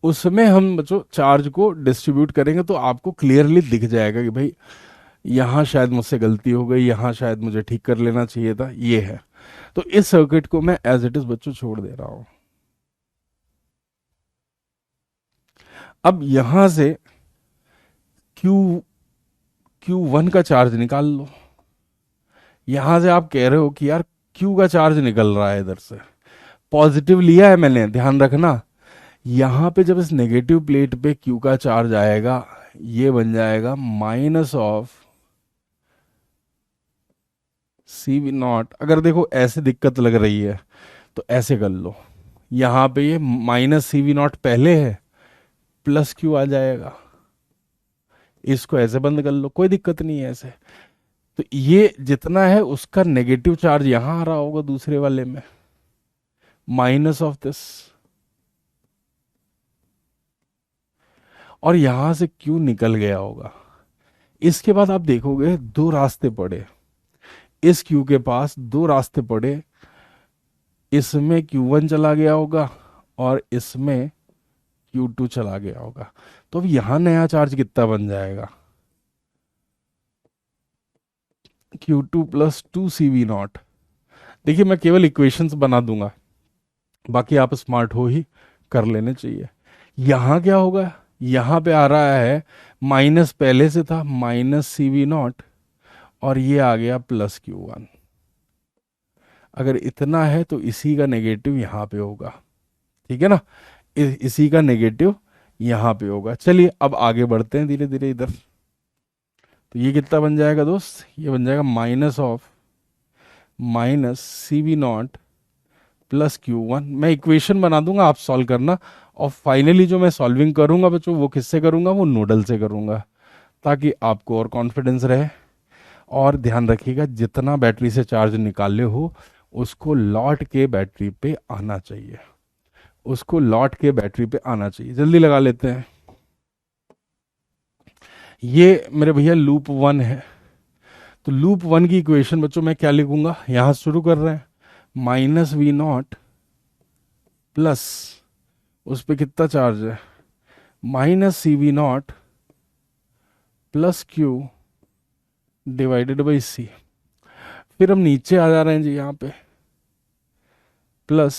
उसमें हम बच्चों चार्ज को डिस्ट्रीब्यूट करेंगे, तो आपको क्लियरली दिख जाएगा कि भाई यहां शायद मुझसे गलती हो गई, यहां शायद मुझे ठीक कर लेना चाहिए था, ये है। तो इस सर्किट को मैं एज इट इज बच्चों छोड़ दे रहा हूं। अब यहां से क्यू Q1 का चार्ज निकाल लो। यहां से आप कह रहे हो कि यार Q का चार्ज निकल रहा है इधर से, पॉजिटिव लिया है मैंने, ध्यान रखना। यहां पे जब इस नेगेटिव प्लेट पे Q का चार्ज आएगा, ये बन जाएगा माइनस ऑफ CV0। अगर देखो ऐसे दिक्कत लग रही है तो ऐसे कर लो, यहां पे ये माइनस CV0 पहले है, प्लस Q आ जाएगा, इसको ऐसे बंद कर लो, कोई दिक्कत नहीं है ऐसे। तो ये जितना है उसका नेगेटिव चार्ज यहां आ रहा होगा दूसरे वाले में, माइनस ऑफ दिस, और यहां से Q निकल गया होगा। इसके बाद आप देखोगे दो रास्ते पड़े, इस Q के पास दो रास्ते पड़े, इसमें Q1 चला गया होगा और इसमें Q2 चला गया होगा। तो अब यहां नया चार्ज कितना बन जाएगा, Q2 प्लस 2CV0। देखिए मैं केवल इक्वेशंस बना दूंगा, बाकी आप स्मार्ट हो ही, कर लेने चाहिए। यहां क्या होगा, यहां पे आ रहा है माइनस, पहले से था -CV0, और ये आ गया प्लस Q1। अगर इतना है तो इसी का नेगेटिव यहां पे होगा, ठीक है ना, इसी का नेगेटिव यहां पे होगा। चलिए अब आगे बढ़ते हैं धीरे धीरे इधर। तो ये कितना बन जाएगा दोस्त, ये बन जाएगा -CV0 प्लस Q1। मैं इक्वेशन बना दूंगा, आप सॉल्व करना, और फाइनली जो मैं सॉल्विंग करूंगा बच्चों, वो किससे करूंगा, वो नोडल से करूंगा, ताकि आपको और कॉन्फिडेंस रहे। और ध्यान रखिएगा जितना बैटरी से चार्ज निकाले हो, उसको लौट के बैटरी पे आना चाहिए, उसको लौट के बैटरी पे आना चाहिए। जल्दी लगा लेते हैं। ये मेरे भैया लूप 1 है, तो लूप 1 की इक्वेशन बच्चों मैं क्या लिखूंगा, यहां से शुरू कर रहे हैं, -V0 प्लस, उस पर कितना चार्ज है, -CV0 plus Q divided by C। फिर हम नीचे आ जा रहे हैं जी, यहाँ पे plus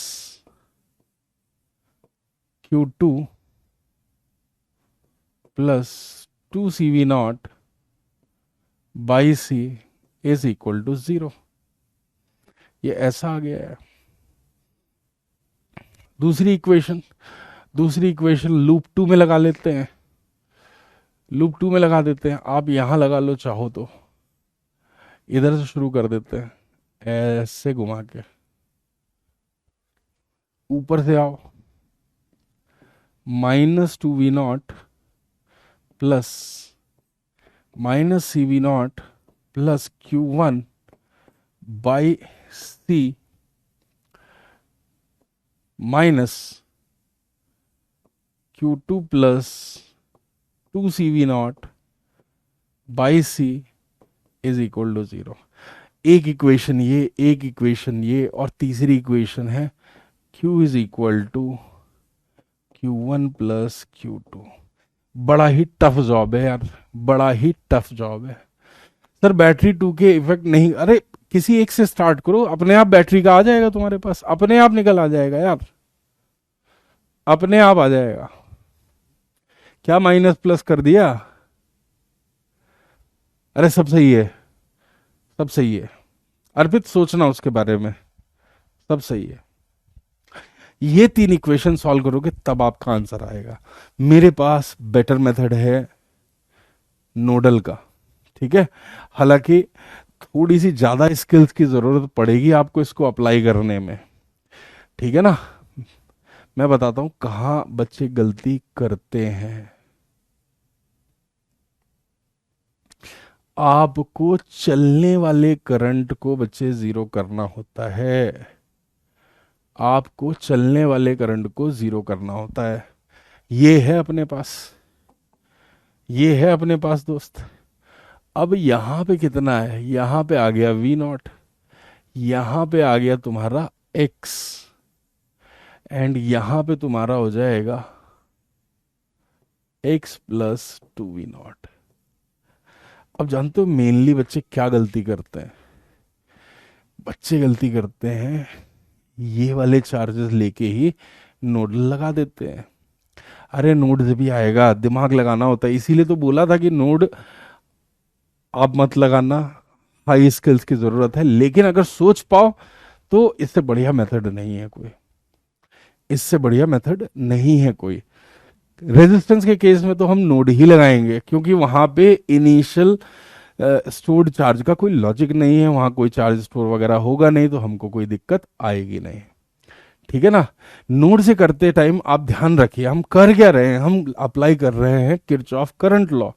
Q2 plus 2CV0 by C is equal to 0। ये ऐसा आ गया है। दूसरी इक्वेशन, दूसरी इक्वेशन लूप 2 में लगा लेते हैं, लूप 2 में लगा देते हैं, आप यहां लगा लो चाहो तो, इधर से शुरू कर देते हैं, ऐसे घुमा के ऊपर से आओ, -2V0 plus -CV0 plus Q1 by C minus Q2 plus 2CV0 by C is equal to 0। एक इक्वेशन ये, एक इक्वेशन ये, और तीसरी इक्वेशन है Q is equal to Q1 plus Q2। बड़ा ही टफ जॉब है यार, बड़ा ही टफ जॉब है। सर बैटरी 2 के इफेक्ट नहीं, अरे किसी एक से स्टार्ट करो, अपने आप बैटरी का आ जाएगा तुम्हारे पास, अपने आप निकल आ जाएगा यार, अपने आप आ जाएगा। क्या माइनस प्लस कर दिया? अरे सब सही है, सब सही है अर्पित, सोचना उसके बारे में, सब सही है। ये 3 इक्वेशन सॉल्व करोगे तब आपका आंसर आएगा। मेरे पास बेटर मेथड है नोडल का, ठीक है। हालांकि थोड़ी सी ज्यादा स्किल्स की जरूरत पड़ेगी आपको इसको अप्लाई करने में, ठीक है ना। मैं बताता हूं कहाँ बच्चे गलती करते हैं। आपको चलने वाले करंट को बच्चे जीरो करना होता है, आपको चलने वाले करंट को जीरो करना होता है। ये है अपने पास, ये है अपने पास दोस्त। अब यहां पे कितना है, यहां पे आ गया V0, यहां पे आ गया तुम्हारा X, एंड यहां पे तुम्हारा हो जाएगा X प्लस 2V0। अब जानते हो मेनली बच्चे क्या गलती करते हैं? बच्चे गलती करते हैं ये वाले चार्जेस लेके ही नोड लगा देते हैं। अरे नोड जब भी आएगा दिमाग लगाना होता है, इसीलिए तो बोला था कि नोड आप मत लगाना, हाई स्किल्स की जरूरत है। लेकिन अगर सोच पाओ तो इससे बढ़िया मेथड नहीं है कोई, इससे बढ़िया मेथड नहीं है कोई। रेजिस्टेंस के केस में तो हम नोड ही लगाएंगे, क्योंकि वहां पे इनिशियल स्टोर्ड चार्ज का कोई लॉजिक नहीं है, वहां कोई चार्ज स्टोर वगैरह होगा नहीं, तो हमको कोई दिक्कत आएगी नहीं, ठीक है ना। नोड से करते टाइम आप ध्यान रखिए हम कर क्या रहे हैं, हम अप्लाई कर रहे हैं किरचॉफ करंट लॉ।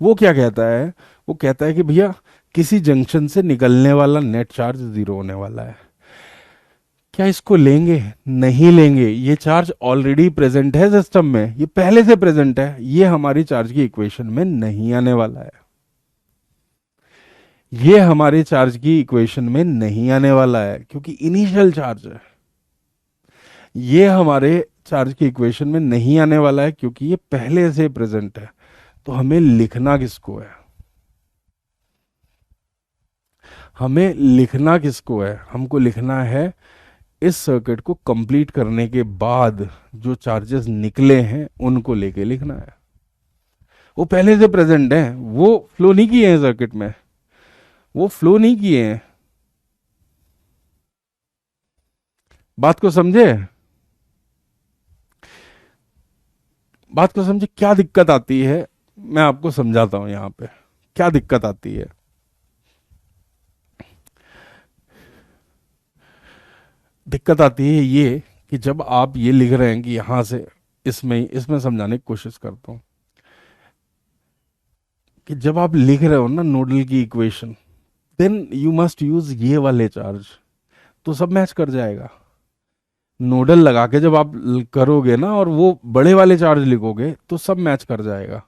वो क्या कहता है? वो कहता है कि भैया किसी जंक्शन से निकलने वाला नेट चार्ज जीरो होने वाला है। क्या इसको लेंगे? नहीं लेंगे, ये चार्ज ऑलरेडी प्रेजेंट है सिस्टम में, ये पहले से प्रेजेंट है, ये हमारी चार्ज की इक्वेशन में नहीं आने वाला है, ये हमारे चार्ज की इक्वेशन में नहीं आने वाला है, क्योंकि इनिशियल चार्ज है। ये हमारे चार्ज की इक्वेशन में नहीं आने वाला है क्योंकि ये पहले से प्रेजेंट है। तो हमें लिखना किसको है? हमें लिखना किसको है? हमको लिखना है इस सर्किट को कंप्लीट करने के बाद जो चार्जेस निकले हैं उनको लेके लिखना है। वो पहले से प्रेजेंट हैं, वो फ्लो नहीं किए हैं सर्किट में, वो फ्लो नहीं किए हैं। बात को समझे? बात को समझे क्या दिक्कत आती है? मैं आपको समझाता हूं यहां पे क्या दिक्कत आती है। दिक्कत आती है ये कि जब आप ये लिख रहे हैं कि यहां से, इसमें समझाने की कोशिश करता हूं कि जब आप लिख रहे हो ना नोडल की equation, then you must use ये वाले चार्ज, तो सब मैच कर जाएगा। नोडल लगा के जब आप करोगे ना और वो बड़े वाले चार्ज लिखोगे तो सब मैच कर जाएगा।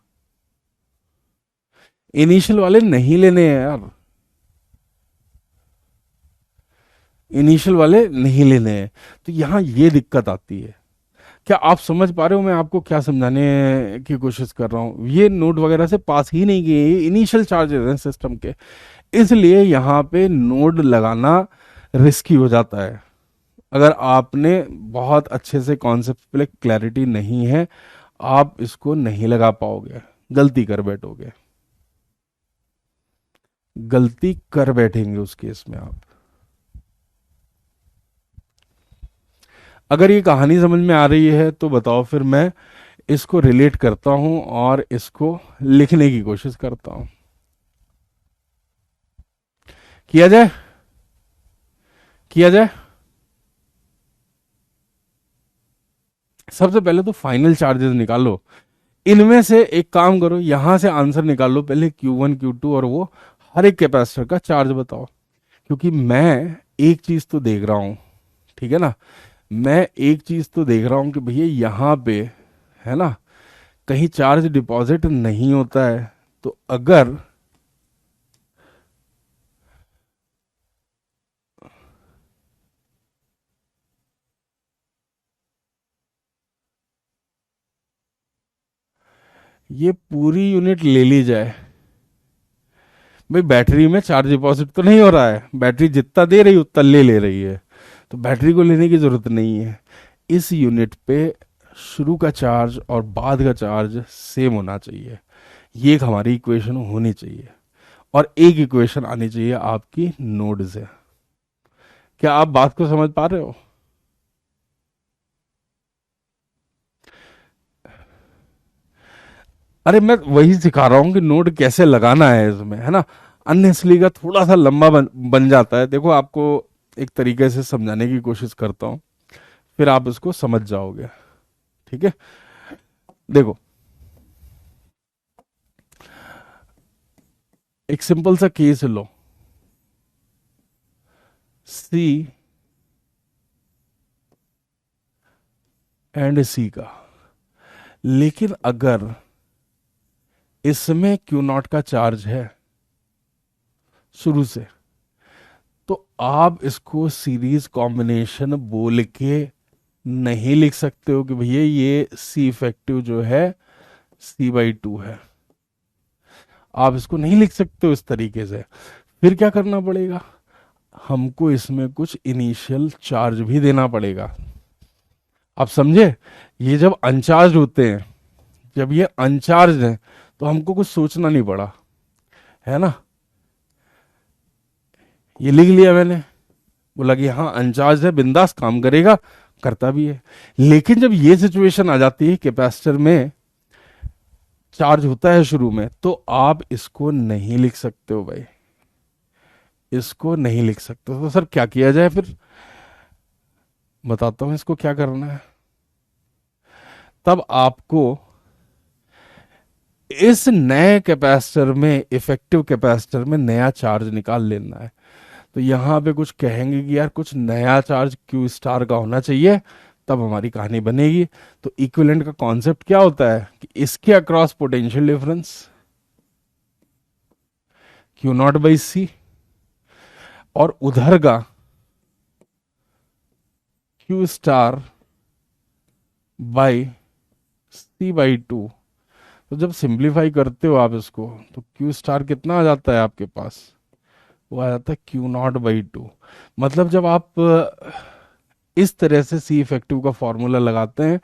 इनिशियल वाले नहीं लेने हैं यार, इनिशियल वाले नहीं लेने हैं। तो यहां ये दिक्कत आती है। क्या आप समझ पा रहे हो मैं आपको क्या समझाने की कोशिश कर रहा हूं? ये नोड वगैरह से पास ही नहीं किए, ये इनिशियल चार्जेस हैं सिस्टम के, इसलिए यहां पे नोड लगाना रिस्की हो जाता है। अगर आपने बहुत अच्छे से कॉन्सेप्ट पे क्लैरिटी नहीं है, आप इसको नहीं लगा पाओगे, गलती कर बैठोगे, गलती कर बैठेंगे उस केस में आप। अगर ये कहानी समझ में आ रही है तो बताओ, फिर मैं इसको रिलेट करता हूं और इसको लिखने की कोशिश करता हूं। किया जाए? किया जाए? सबसे पहले तो फाइनल चार्जेस निकालो। इनमें से एक काम करो, यहां से आंसर निकालो पहले Q1 Q2 और वो हर एक कैपेसिटर का चार्ज बताओ। क्योंकि मैं एक चीज तो देख रहा हूं, ठीक है ना, मैं एक चीज तो देख रहा हूं कि भैया यहां पे है ना कहीं चार्ज डिपॉजिट नहीं होता है। तो अगर ये पूरी यूनिट ले ली जाए, भाई बैटरी में चार्ज डिपॉजिट तो नहीं हो रहा है, बैटरी जितना दे रही उतना ले रही है, तो बैटरी को लेने की जरूरत नहीं है। इस यूनिट पे शुरू का चार्ज और बाद का चार्ज सेम होना चाहिए, ये एक हमारी इक्वेशन होनी चाहिए, और एक इक्वेशन आनी चाहिए आपकी नोड से। क्या आप बात को समझ पा रहे हो? अरे मैं वही सिखा रहा हूँ कि नोड कैसे लगाना है इसमें, है ना। अननेसली का थोड़ा सा लंबा बन जाता है। देखो आपको एक तरीके से समझाने की कोशिश करता हूँ, फिर आप इसको समझ जाओगे। ठीक है, देखो एक सिंपल सा केस लो, सी एंड सी का, लेकिन अगर इसमें क्यू नॉट का चार्ज है शुरू से, तो आप इसको सीरीज कॉम्बिनेशन बोल के नहीं लिख सकते हो कि भैया ये सी इफेक्टिव जो है C/2 है। आप इसको नहीं लिख सकते हो इस तरीके से। फिर क्या करना पड़ेगा, हमको इसमें कुछ इनिशियल चार्ज भी देना पड़ेगा। आप समझे? ये जब अनचार्ज होते हैं, जब ये अनचार्ज है, तो हमको कुछ सोचना नहीं पड़ा, है ना। ये लिख लिया मैंने, बोला कि हाँ अनचार्ज है, बिंदास काम करेगा, करता भी है। लेकिन जब ये सिचुएशन आ जाती है कैपेसिटर में चार्ज होता है शुरू में, तो आप इसको नहीं लिख सकते हो भाई, इसको नहीं लिख सकते हो। तो सर क्या किया जाए फिर? बताता हूं इसको क्या करना है। तब आपको इस नए कैपेसिटर में, इफेक्टिव कैपेसिटर में नया चार्ज निकाल लेना है। तो यहां पे कुछ कहेंगे कि यार कुछ नया चार्ज क्यू स्टार का होना चाहिए, तब हमारी कहानी बनेगी। तो इक्विवेलेंट का कॉन्सेप्ट क्या होता है कि इसके अक्रॉस पोटेंशियल डिफरेंस Q0/C, और उधर का क्यू स्टार बाई C/2। तो जब सिंप्लीफाई करते हो आप इसको, तो क्यू स्टार कितना आ जाता है आपके पास? वो आ जाता है Q0/2। मतलब जब आप इस तरह से सी इफेक्टिव का फॉर्मूला लगाते हैं,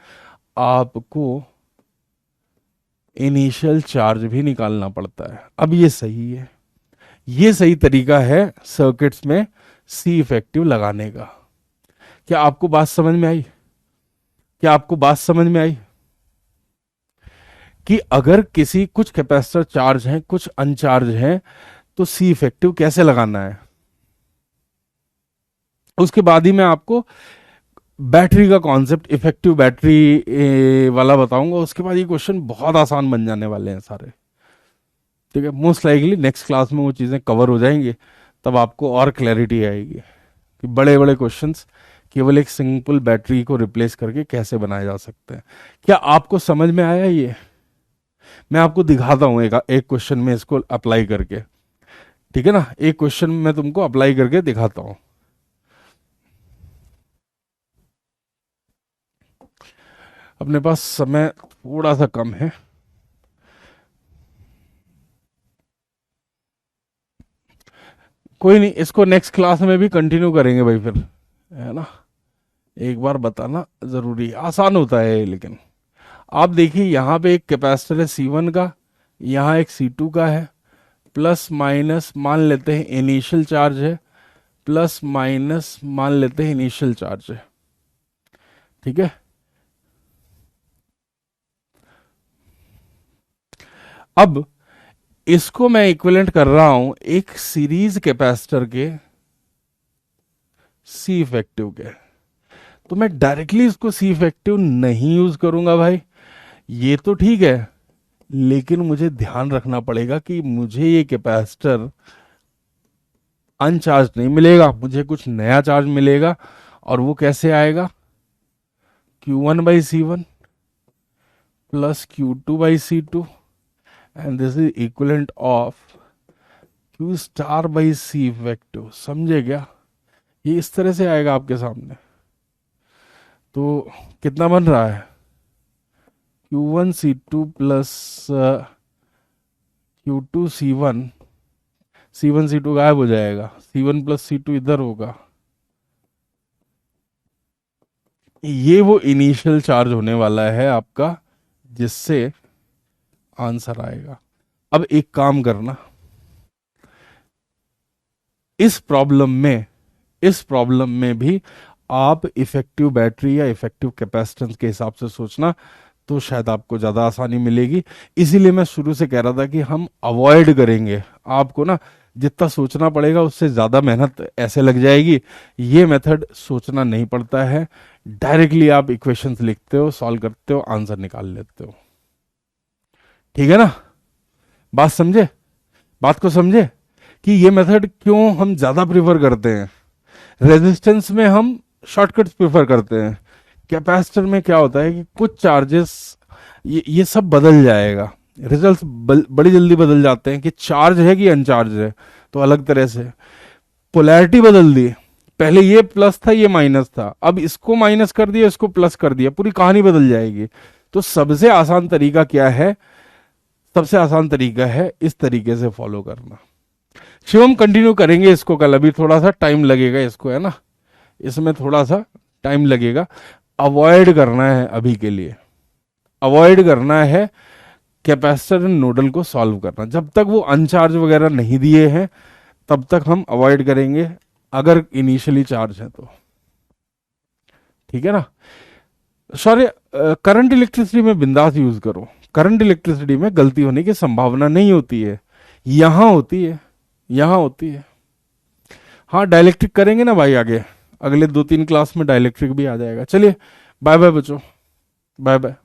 आपको इनिशियल चार्ज भी निकालना पड़ता है। अब ये सही है, ये सही तरीका है सर्किट्स में सी इफेक्टिव लगाने का। क्या आपको बात समझ में आई? क्या आपको बात समझ में आई कि अगर किसी कुछ कैपेसिटर चार्ज हैं, कुछ अनचार्ज हैं, तो सी इफेक्टिव कैसे लगाना है? उसके बाद ही मैं आपको बैटरी का कॉन्सेप्ट, इफेक्टिव बैटरी वाला बताऊंगा। उसके बाद ये क्वेश्चन बहुत आसान बन जाने वाले हैं सारे। ठीक है, मोस्ट लाइकली नेक्स्ट क्लास में वो चीज़ें कवर हो जाएंगी, तब आपको और क्लैरिटी आएगी कि बड़े बड़े क्वेश्चंस केवल एक सिंपल बैटरी को रिप्लेस करके कैसे बनाए जा सकते हैं। क्या आपको समझ में आया ये? मैं आपको दिखाता हूँ एक एक क्वेश्चन में इसको अप्लाई करके। ठीक है ना, एक क्वेश्चन में मैं तुमको अप्लाई करके दिखाता हूँ। अपने पास समय थोड़ा सा कम है, कोई नहीं, इसको नेक्स्ट क्लास में भी कंटिन्यू करेंगे भाई फिर, है ना। एक बार बताना जरूरी है, आसान होता है ये। लेकिन आप देखिए यहाँ पे एक कैपेसिटर है C1 का, यहाँ एक C2 का है, प्लस माइनस मान लेते हैं इनिशियल चार्ज है, प्लस माइनस मान लेते हैं इनिशियल चार्ज है। ठीक है, अब इसको मैं इक्विवेलेंट कर रहा हूं एक सीरीज कैपेसिटर के सी इफेक्टिव के। तो मैं डायरेक्टली इसको सी इफेक्टिव नहीं यूज करूंगा भाई, ये तो ठीक है, लेकिन मुझे ध्यान रखना पड़ेगा कि मुझे ये कैपेसिटर अनचार्ज नहीं मिलेगा, मुझे कुछ नया चार्ज मिलेगा। और वो कैसे आएगा? Q1/C1 plus Q2/C2, and this is equivalent of Q*/C effective. समझे क्या? ये इस तरह से आएगा आपके सामने। तो कितना बन रहा है? Q1 C2 plus Q2 C1, C1 C2 गायब हो जाएगा, C1 प्लस C2 इधर होगा। ये वो इनिशियल चार्ज होने वाला है आपका, जिससे आंसर आएगा। अब एक काम करना, इस प्रॉब्लम में भी आप इफेक्टिव बैटरी या इफेक्टिव कैपेसिटेंस के हिसाब से सोचना, तो शायद आपको ज़्यादा आसानी मिलेगी। इसीलिए मैं शुरू से कह रहा था कि हम अवॉइड करेंगे, आपको ना जितना सोचना पड़ेगा उससे ज़्यादा मेहनत ऐसे लग जाएगी। ये मेथड सोचना नहीं पड़ता है, डायरेक्टली आप इक्वेशंस लिखते हो, सॉल्व करते हो, आंसर निकाल लेते हो। ठीक है ना, बात समझे, बात को समझे कि ये मेथड क्यों हम ज़्यादा प्रीफर करते हैं। रेजिस्टेंस में हम शॉर्टकट्स प्रेफर करते हैं, कैपेसिटर में क्या होता है कि कुछ चार्जेस ये सब बदल जाएगा, रिजल्ट्स बड़ी जल्दी बदल जाते हैं कि चार्ज है कि अनचार्ज है, तो अलग तरह से पोलैरिटी बदल दी, पहले ये प्लस था ये माइनस था, अब इसको माइनस कर दिया इसको प्लस कर दिया, पूरी कहानी बदल जाएगी। तो सबसे आसान तरीका क्या है, सबसे आसान तरीका है इस तरीके से फॉलो करना। शिवम कंटिन्यू करेंगे इसको कल, अभी थोड़ा सा टाइम लगेगा इसको, है ना, इसमें थोड़ा सा टाइम लगेगा। अवॉइड करना है अभी के लिए, अवॉइड करना है कैपेसिटर एंड नोडल को सॉल्व करना। जब तक वो अनचार्ज वगैरह नहीं दिए हैं तब तक हम अवॉइड करेंगे, अगर इनिशियली चार्ज है तो। ठीक है ना, सॉरी, करंट इलेक्ट्रिसिटी में बिंदास यूज करो, करंट इलेक्ट्रिसिटी में गलती होने की संभावना नहीं होती है, यहां होती है, यहां होती है। हाँ, डाइलेक्ट्रिक करेंगे ना भाई, आगे अगले 2-3 क्लास में डाइलेक्ट्रिक भी आ जाएगा। चलिए बाय बाय बच्चों, बाय बाय।